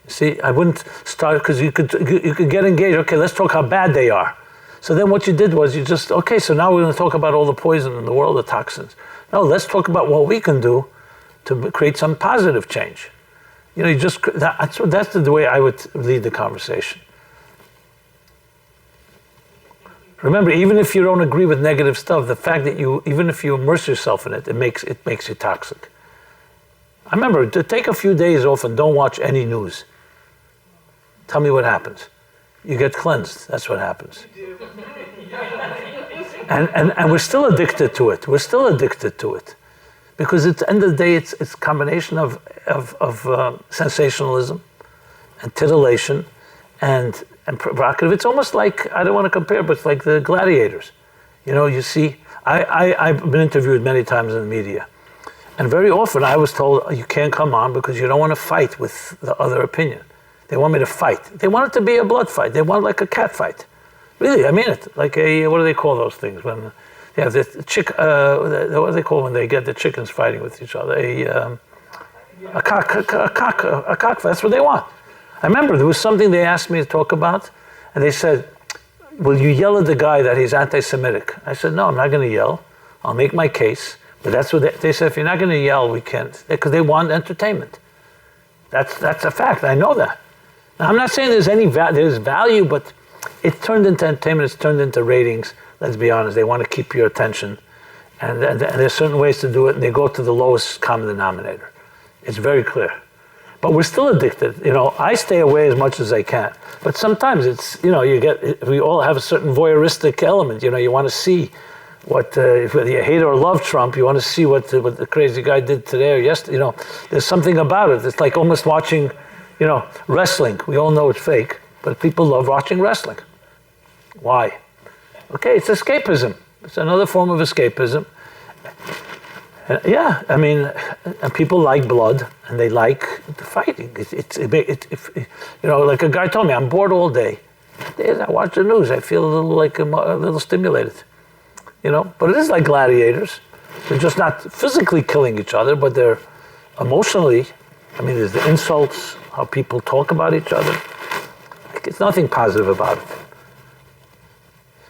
You see, I wouldn't start, because you could get engaged, okay, let's talk how bad they are. So then what you did was okay, so now we're going to talk about all the poison in the world, the toxins. No, let's talk about what we can do to create some positive change. That's the way I would lead the conversation. Remember, even if you don't agree with negative stuff, the fact that even if you immerse yourself in it, it makes you toxic. I remember, to take a few days off and don't watch any news. Tell me what happens. You get cleansed. That's what happens. And we're still addicted to it. We're still addicted to it. Because at the end of the day, it's a combination of sensationalism and titillation and provocative. It's almost like, I don't want to compare, but it's like the gladiators. You see, I've been interviewed many times in the media. And very often I was told, you can't come on because you don't want to fight with the other opinion. They want me to fight. They want it to be a blood fight. They want like a cat fight. Really, I mean it. Like what do they call those things? When they have the what do they call when they get the chickens fighting with each other? A cock fight. That's what they want. I remember there was something they asked me to talk about, and they said, will you yell at the guy that he's anti-Semitic? I said, no, I'm not going to yell. I'll make my case. But that's what they said, if you're not going to yell, we can't. Because they want entertainment. That's a fact. I know that. Now, I'm not saying there's value, but it's turned into entertainment. It's turned into ratings. Let's be honest. They want to keep your attention. And there's certain ways to do it, and they go to the lowest common denominator. It's very clear. But we're still addicted. I stay away as much as I can. But sometimes it's, we all have a certain voyeuristic element. You want to see what, whether you hate or love Trump, you want to see what the crazy guy did today or yesterday. There's something about it. It's like almost watching, wrestling. We all know it's fake, but people love watching wrestling. Why? Okay, it's escapism. It's another form of escapism. Yeah, I mean, and people like blood and they like the fighting. Like a guy told me, I'm bored all day. Days I watch the news, I feel a little stimulated. But it is like gladiators. They're just not physically killing each other, but they're emotionally. I mean, there's the insults, how people talk about each other. It's nothing positive about it.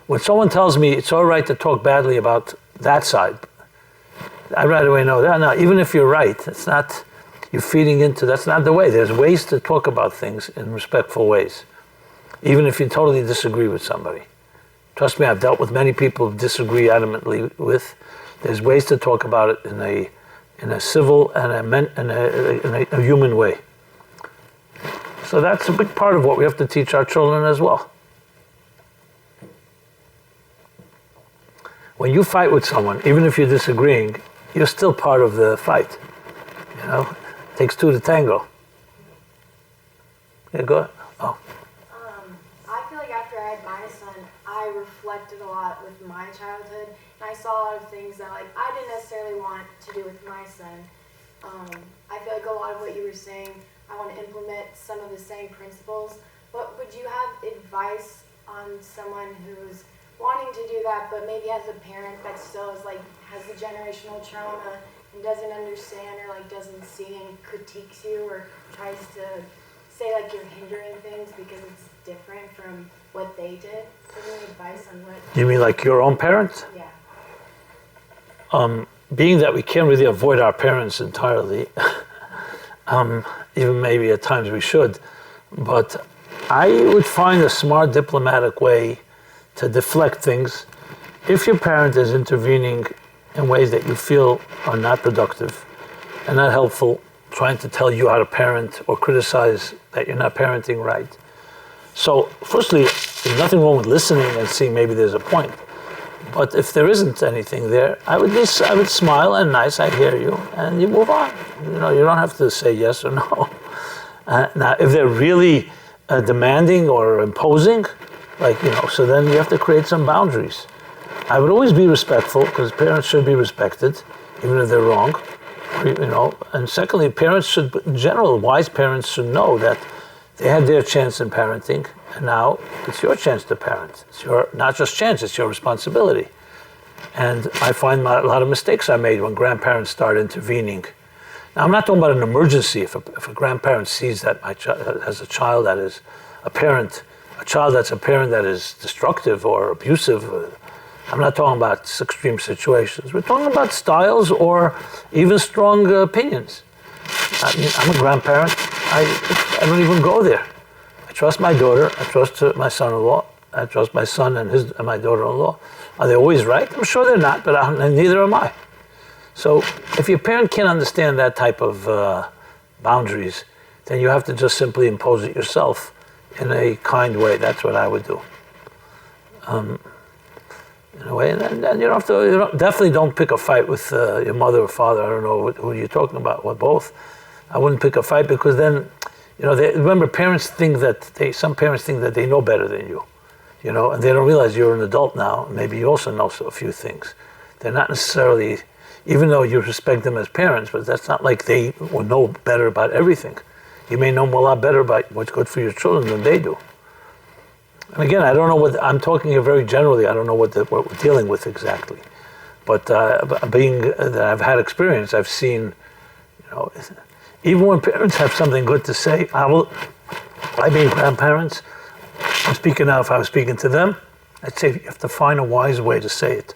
When someone tells me it's all right to talk badly about that side, I right away know that. No, even if you're right, it's not, you're feeding into, that's not the way. There's ways to talk about things in respectful ways, even if you totally disagree with somebody. Trust me, I've dealt with many people who disagree adamantly with. There's ways to talk about it in a civil and a human way. So that's a big part of what we have to teach our children as well. When you fight with someone, even if you're disagreeing, you're still part of the fight. It takes two to tango. Yeah, go ahead. Oh. I feel like after I had my son, I reflected a lot with my childhood, and I saw a lot of things that I didn't necessarily want to do with my son. I feel like a lot of what you were saying, I want to implement some of the same principles. But would you have advice on someone who's wanting to do that, but maybe as a parent that still has the generational trauma and doesn't understand or doesn't see and critiques you or tries to say you're hindering things because it's different from what they did? Any advice on what? You mean like your own parents? Yeah. Being that we can't really avoid our parents entirely, even maybe at times we should, but I would find a smart diplomatic way to deflect things. If your parent is intervening in ways that you feel are not productive and not helpful, trying to tell you how to parent or criticize that you're not parenting right. So firstly, there's nothing wrong with listening and seeing maybe there's a point. But if there isn't anything there, I would smile and nice, I hear you, and you move on. You don't have to say yes or no. Now, if they're really demanding or imposing, so then you have to create some boundaries. I would always be respectful, because parents should be respected, even if they're wrong. And secondly, parents should, in general, wise parents should know that they had their chance in parenting, and now it's your chance to parent. It's your, not just chance, it's your responsibility. And I find a lot of mistakes I made when grandparents start intervening. Now, I'm not talking about an emergency. If a grandparent sees that my child has a child that is a child that's a parent that is destructive or abusive, I'm not talking about extreme situations. We're talking about styles or even strong opinions. I mean, I'm a grandparent. I don't even go there. I trust my daughter. I trust my son-in-law. I trust my son and my daughter-in-law. Are they always right? I'm sure they're not, but neither am I. So if your parent can't understand that type of boundaries, then you have to just simply impose it yourself in a kind way. That's what I would do. in a way. And you don't have to, definitely don't pick a fight with your mother or father. I don't know who you're talking about, or both. I wouldn't pick a fight because then, remember parents think that some parents think that they know better than you, and they don't realize you're an adult now. Maybe you also know a few things. They're not necessarily, even though you respect them as parents, but that's not like they will know better about everything. You may know a lot better about what's good for your children than they do. And again, I don't know I'm talking here very generally. I don't know what we're dealing with exactly. But being that I've had experience, I've seen, even when parents have something good to say, I being grandparents, I'm speaking now, if I was speaking to them, I'd say you have to find a wise way to say it.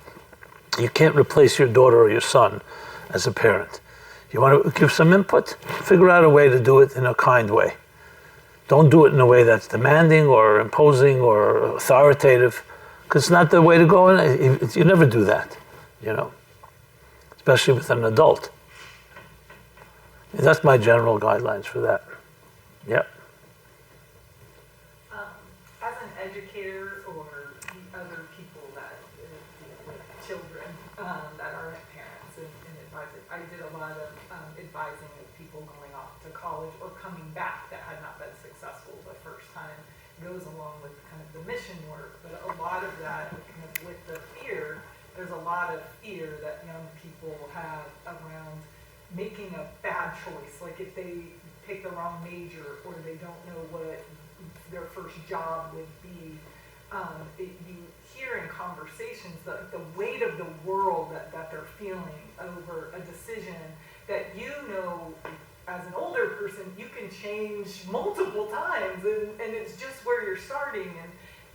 You can't replace your daughter or your son as a parent. You want to give some input? Figure out a way to do it in a kind way. Don't do it in a way that's demanding or imposing or authoritative, because it's not the way to go. You never do that, especially with an adult. That's my general guidelines for that. Yeah. As an educator or the other people that deal with children that aren't parents and advising, I did a lot of advising of people going off to college or coming back that had not been successful the first time. Goes along with kind of the mission work, but a lot of that kind of with the fear, there's a lot of fear that young people have around making a bad choice, like if they pick the wrong major or they don't know what their first job would be. You hear in conversations the weight of the world that they're feeling over a decision that as an older person, you can change multiple times, and it's just where you're starting,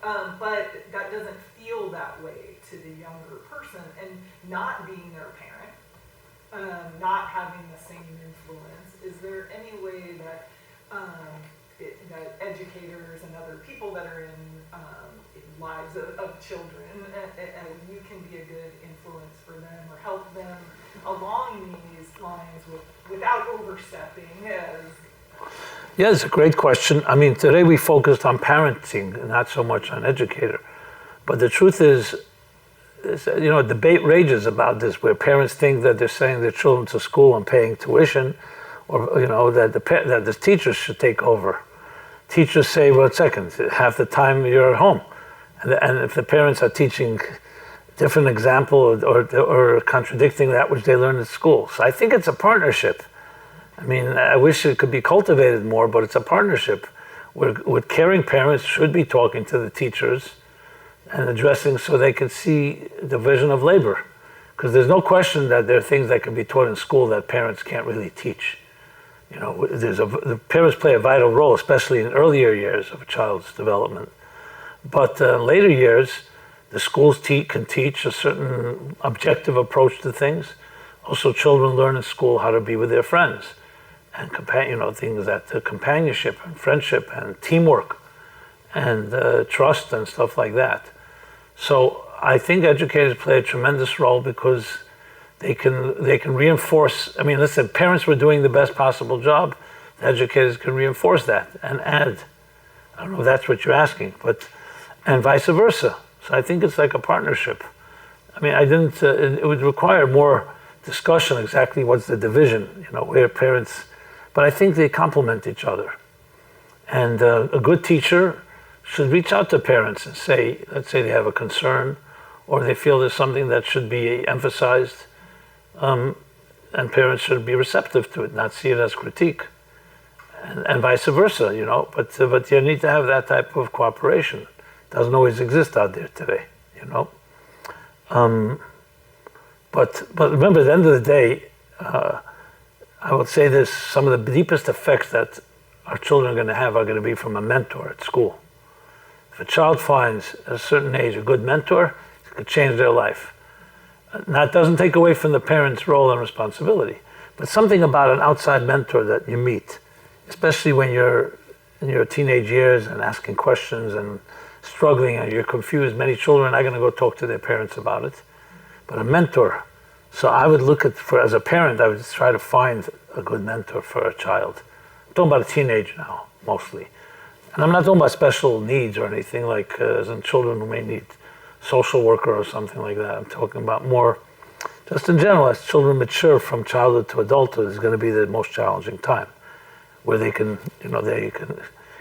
but that doesn't feel that way to the younger person, and not being their parent, not having the same influence. Is there any way that that educators and other people that are in lives of children, you can be a good influence for them or help them along these lines without overstepping? Yeah, it's a great question. I mean, today we focused on parenting, not so much on educator. But the truth is debate rages about this, where parents think that they're sending their children to school and paying tuition, or that the teachers should take over. Teachers say, well, second, half the time you're at home. And if the parents are teaching different example or contradicting that which they learned at school. So I think it's a partnership. I mean, I wish it could be cultivated more, but it's a partnership where caring parents should be talking to the teachers and addressing so they can see the vision of labor. Because there's no question that there are things that can be taught in school that parents can't really teach. The parents play a vital role, especially in earlier years of a child's development. But later years, the schools can teach a certain objective approach to things. Also, children learn in school how to be with their friends and things that companionship and friendship and teamwork and trust and stuff like that. So I think educators play a tremendous role because they can reinforce. I mean, listen, parents were doing the best possible job. The educators can reinforce that and add. I don't know if that's what you're asking, and vice versa. So I think it's like a partnership. I mean, it would require more discussion exactly what's the division, where parents, but I think they complement each other. And a good teacher should reach out to parents and say, let's say they have a concern or they feel there's something that should be emphasized, and parents should be receptive to it, not see it as critique. And vice versa, but you need to have that type of cooperation. Doesn't always exist out there today, But remember, at the end of the day, I would say this: some of the deepest effects that our children are going to have are going to be from a mentor at school. If a child finds at a certain age a good mentor, it could change their life. Now, it doesn't take away from the parent's role and responsibility, but something about an outside mentor that you meet, especially when you're in your teenage years and asking questions and struggling and you're confused. Many children are going to go talk to their parents about it. But a mentor, so I would as a parent, I would try to find a good mentor for a child. I'm talking about a teenager now, mostly. And I'm not talking about special needs or anything, like as in children who may need social worker or something like that. I'm talking about more, just in general, as children mature from childhood to adulthood is going to be the most challenging time, where they can, they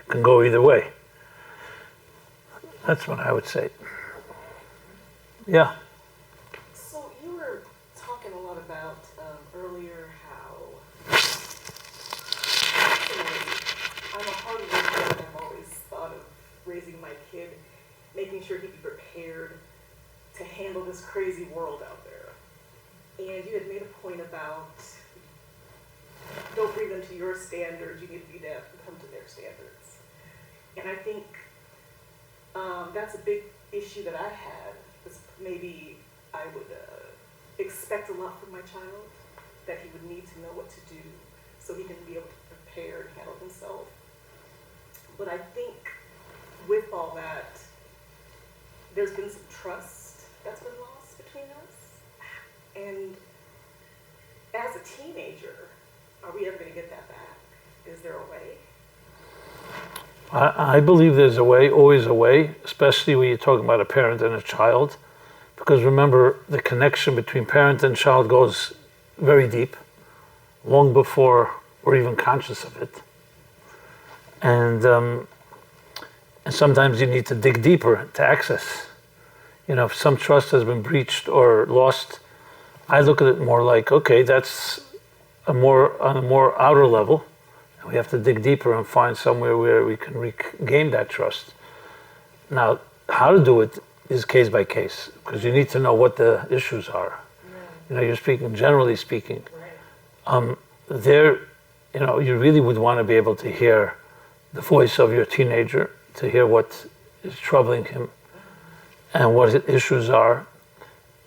can go either way. That's what I would say. Yeah. So you were talking a lot about earlier how I'm a hard worker, and I've always thought of raising my kid, making sure he'd be prepared to handle this crazy world out there. And you had made a point about don't bring them to your standards, you need to be there to come to their standards. And I think that's a big issue that I had. Maybe I would expect a lot from my child, that he would need to know what to do so he can be able to prepare and handle himself. But I think with all that, there's been some trust that's been lost between us. And as a teenager, are we ever going to get that back? Is there a way? I believe there's a way, always a way, especially when you're talking about a parent and a child. Because remember, the connection between parent and child goes very deep, long before we're even conscious of it. And sometimes you need to dig deeper to access. If some trust has been breached or lost, I look at it more like, okay, that's on a more outer level. And we have to dig deeper and find somewhere where we can regain that trust. Now, how to do it is case by case, because you need to know what the issues are. Yeah. You're speaking, generally speaking. Right. You really would want to be able to hear the voice of your teenager, to hear what is troubling him and what his issues are.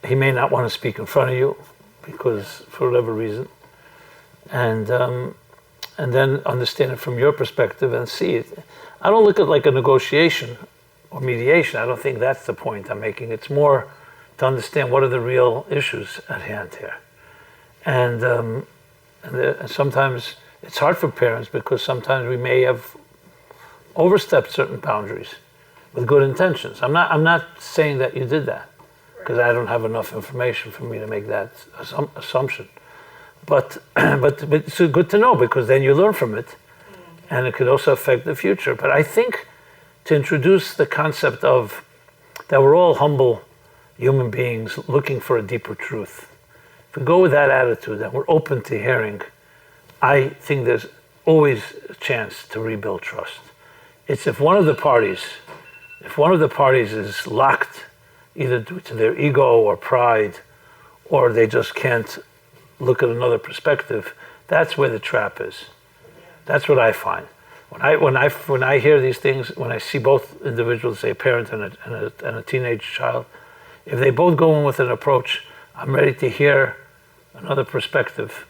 He may not want to speak in front of you because for whatever reason. And then understand it from your perspective and see it. I don't look at it like a negotiation or mediation. I don't think that's the point I'm making. It's more to understand what are the real issues at hand here. And sometimes it's hard for parents because sometimes we may have overstepped certain boundaries with good intentions. I'm not saying that you did that because I don't have enough information for me to make that assumption. But it's good to know because then you learn from it, and it could also affect the future. But I think to introduce the concept of that we're all humble human beings looking for a deeper truth. If we go with that attitude and we're open to hearing, I think there's always a chance to rebuild trust. It's if one of the parties is locked either due to their ego or pride, or they just can't look at another perspective, that's where the trap is. That's what I find. When I hear these things, when I see both individuals, say a parent and a teenage child, if they both go in with an approach, I'm ready to hear another perspective.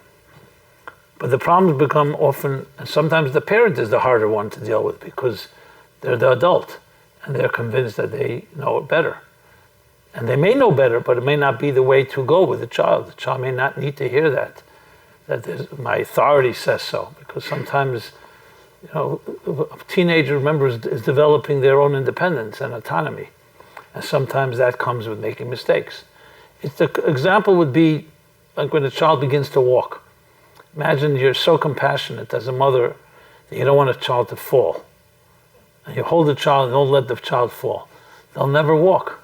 But the problems become often, and sometimes the parent is the harder one to deal with because they're the adult and they're convinced that they know it better. And they may know better, but it may not be the way to go with the child. The child may not need to hear that my authority says so, because sometimes a teenager, remember, is developing their own independence and autonomy. And sometimes that comes with making mistakes. The example would be like when a child begins to walk. Imagine you're so compassionate as a mother that you don't want a child to fall. And you hold the child and don't let the child fall. They'll never walk.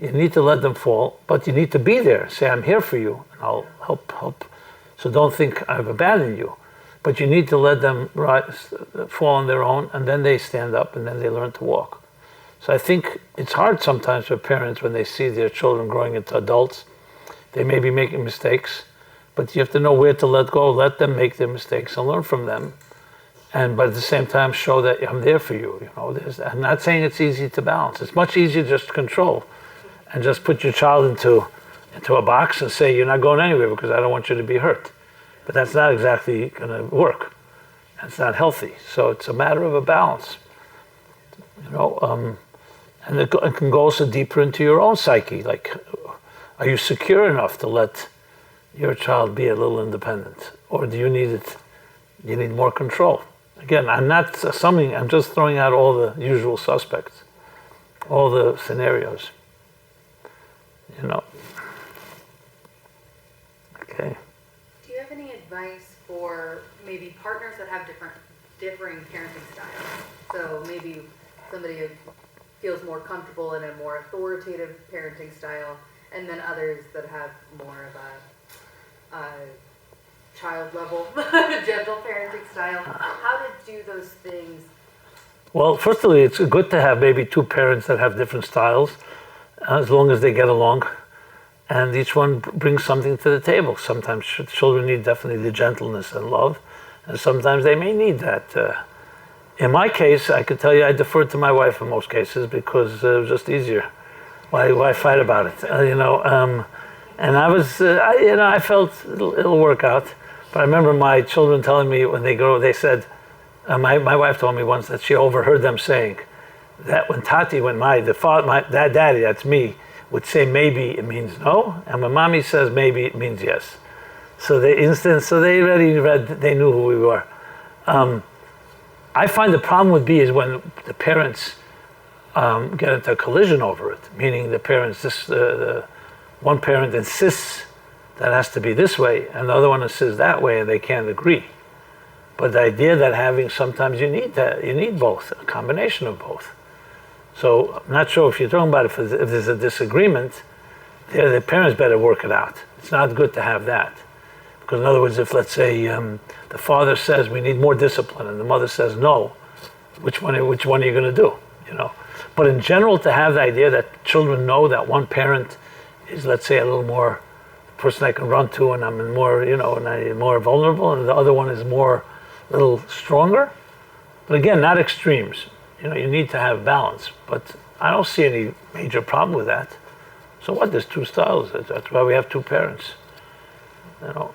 You need to let them fall, but you need to be there. Say, I'm here for you, and I'll help. So don't think I've abandoned you. But you need to let them fall on their own, and then they stand up, and then they learn to walk. So I think it's hard sometimes for parents when they see their children growing into adults. They may be making mistakes, but you have to know where to let go, let them make their mistakes and learn from them. But at the same time, show that I'm there for you. I'm not saying it's easy to balance. It's much easier just to control and just put your child into a box and say, you're not going anywhere because I don't want you to be hurt. But that's not exactly going to work. It's not healthy. So it's a matter of a balance. And it can go also deeper into your own psyche. Like, are you secure enough to let your child be a little independent? Or do you need more control? Again, I'm not assuming, I'm just throwing out all the usual suspects, all the scenarios. you know. Okay. Do you have any advice for maybe partners that have differing parenting styles? So maybe somebody who feels more comfortable in a more authoritative parenting style, and then others that have more of a child level, gentle parenting style. How to do those things? Well, firstly, it's good to have maybe two parents that have different styles, as long as they get along, and each one brings something to the table. Sometimes children need definitely the gentleness and love, and sometimes they may need that. In my case, I could tell you I deferred to my wife in most cases because it was just easier. Why fight about it? And I was, I felt it'll work out. But I remember my children telling me when they said, my wife told me once that she overheard them saying that when daddy, that's me, would say maybe, it means no, and when mommy says maybe, it means yes. So they knew who we were. I find the problem would be is when the parents get into a collision over it, meaning the parents, the one parent insists that has to be this way, and the other one insists that way, and they can't agree. But the idea that sometimes you need both, a combination of both. So I'm not sure if you're talking about if there's a disagreement, the parents better work it out. It's not good to have that. Because in other words, if let's say the father says we need more discipline and the mother says no, which one are you going to do? But in general, to have the idea that children know that one parent is, let's say, a little more person I can run to, and I'm more, and I'm more vulnerable, and the other one is a little stronger. But again, not extremes. You need to have balance. But I don't see any major problem with that. So what? There's two styles. That's why we have two parents. But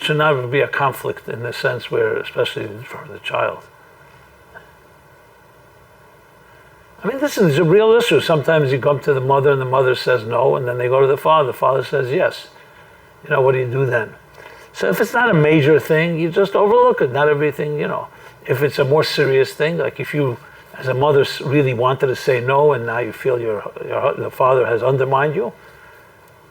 should never be a conflict in the sense where, especially for the child. I mean, this is a real issue. Sometimes you come to the mother and the mother says no, and then they go to the father says yes. What do you do then? So if it's not a major thing, you just overlook it. Not everything, If it's a more serious thing, like if you, as a mother, really wanted to say no, and now you feel the father has undermined you,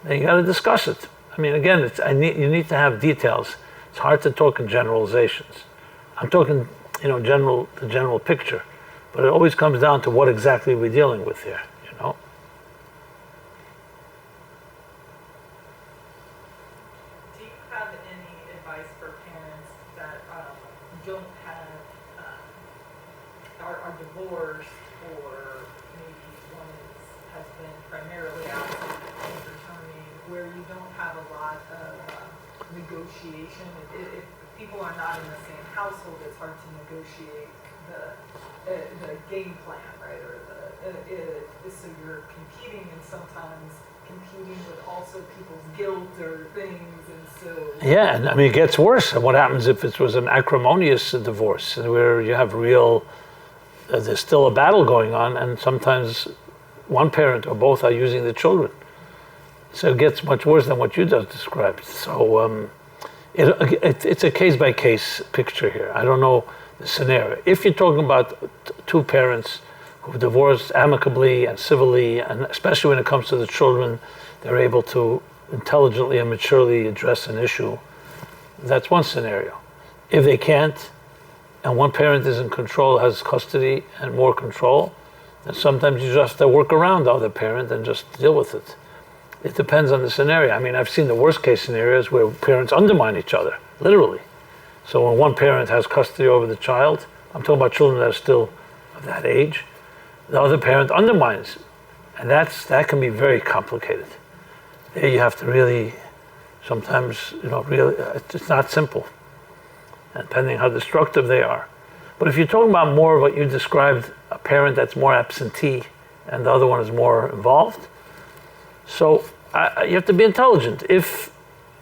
then you got to discuss it. I mean, again, you need to have details. It's hard to talk in generalizations. I'm talking, the general picture. But it always comes down to what exactly we're dealing with here, Do you have any advice for parents that don't have, are divorced, or maybe one has been primarily absent and returning, where you don't have a lot of negotiation? If people are not in the same household, it's hard to negotiate the game plan, right? Or so you're competing, and sometimes competing with also people's guilt or things, and so. Yeah, and I mean, it gets worse. And what happens if it was an acrimonious divorce, where you have there's still a battle going on, and sometimes one parent or both are using the children. So it gets much worse than what you just described. So it's a case-by-case picture here. I don't know the scenario. If you're talking about two parents who divorced amicably and civilly, and especially when it comes to the children, they're able to intelligently and maturely address an issue, that's one scenario. If they can't, and one parent is in control, has custody and more control, then sometimes you just have to work around the other parent and just deal with it. It depends on the scenario. I mean, I've seen the worst case scenarios where parents undermine each other, literally. So when one parent has custody over the child, I'm talking about children that are still of that age, the other parent undermines. And that can be very complicated. There you have to really, sometimes, it's not simple, depending how destructive they are. But if you're talking about more of what you described, a parent that's more absentee and the other one is more involved, so you have to be intelligent. If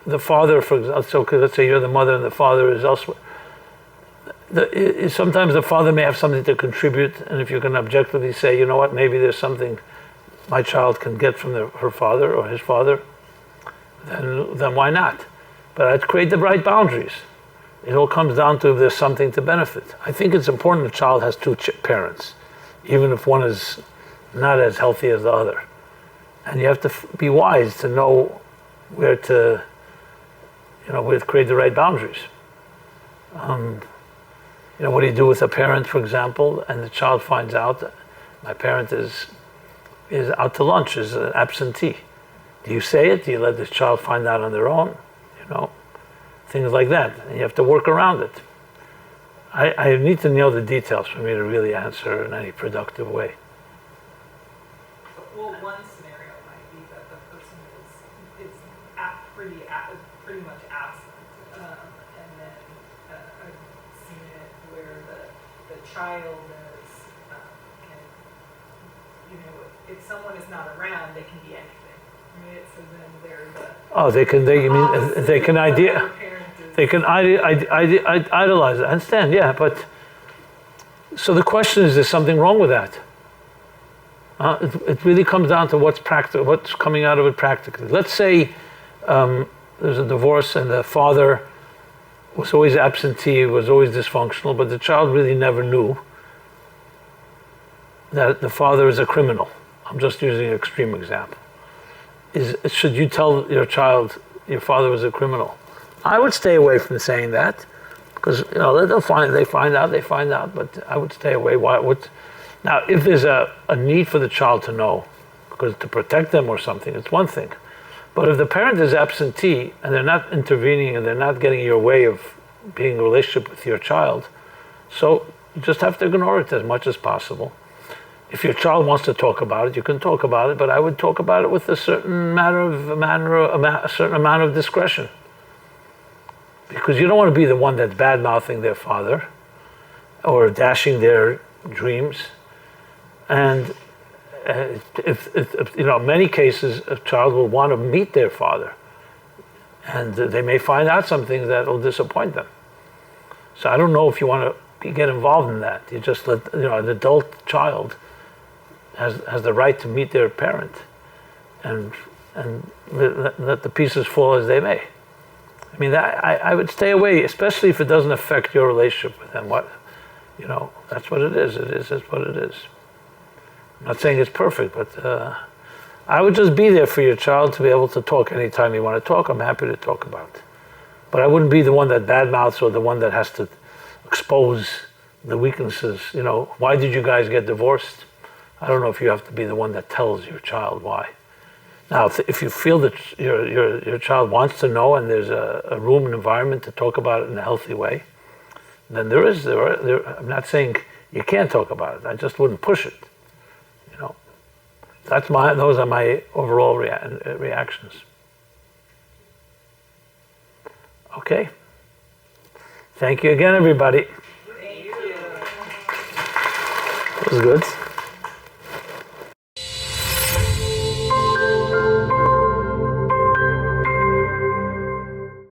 the father, for example, so let's say you're the mother and the father is elsewhere, sometimes the father may have something to contribute, and if you can objectively say, you know what, maybe there's something my child can get from her father or his father, then why not? But I'd create the right boundaries. It all comes down to if there's something to benefit. I think it's important a child has two parents, even if one is not as healthy as the other. And you have to be wise to know where to, where to create the right boundaries. What do you do with a parent, for example, and the child finds out that my parent is out to lunch, is an absentee? Do you say it? Do you let this child find out on their own? Things like that. And you have to work around it. I need to know the details for me to really answer in any productive way. Well, one scenario might be that the person is pretty much absent, and then I've seen it where the child is if someone is not around, they can be anything, right? So then they're they can idolize it. I understand, yeah, but so the question is there something wrong with that? It really comes down to what's coming out of it practically. Let's say there's a divorce and the father was always absentee, was always dysfunctional, but the child really never knew that the father is a criminal. I'm just using an extreme example. Should you tell your child your father was a criminal? I would stay away from saying that, because they find out, but I would stay away. Now, if there's a need for the child to know, because to protect them or something, it's one thing. But if the parent is absentee and they're not intervening and they're not getting in your way of being in a relationship with your child, so you just have to ignore it as much as possible. If your child wants to talk about it, you can talk about it, but I would talk about it with a certain a certain amount of discretion. Because you don't want to be the one that's bad-mouthing their father or dashing their dreams. And in many cases, a child will want to meet their father, and they may find out some things that will disappoint them. So I don't know if you want to get involved in that. You just let an adult child has the right to meet their parent, and let the pieces fall as they may. I mean, I would stay away, especially if it doesn't affect your relationship with them. That's what it is. It is what it is. I'm not saying it's perfect, but I would just be there for your child to be able to talk anytime you want to talk. I'm happy to talk about it. But I wouldn't be the one that badmouths or the one that has to expose the weaknesses. Why did you guys get divorced? I don't know if you have to be the one that tells your child why. Now, if you feel that your child wants to know and there's a room and environment to talk about it in a healthy way, then there is. I'm not saying you can't talk about it. I just wouldn't push it. Those are my overall reactions. Okay. Thank you again, everybody. Thank you. That was good.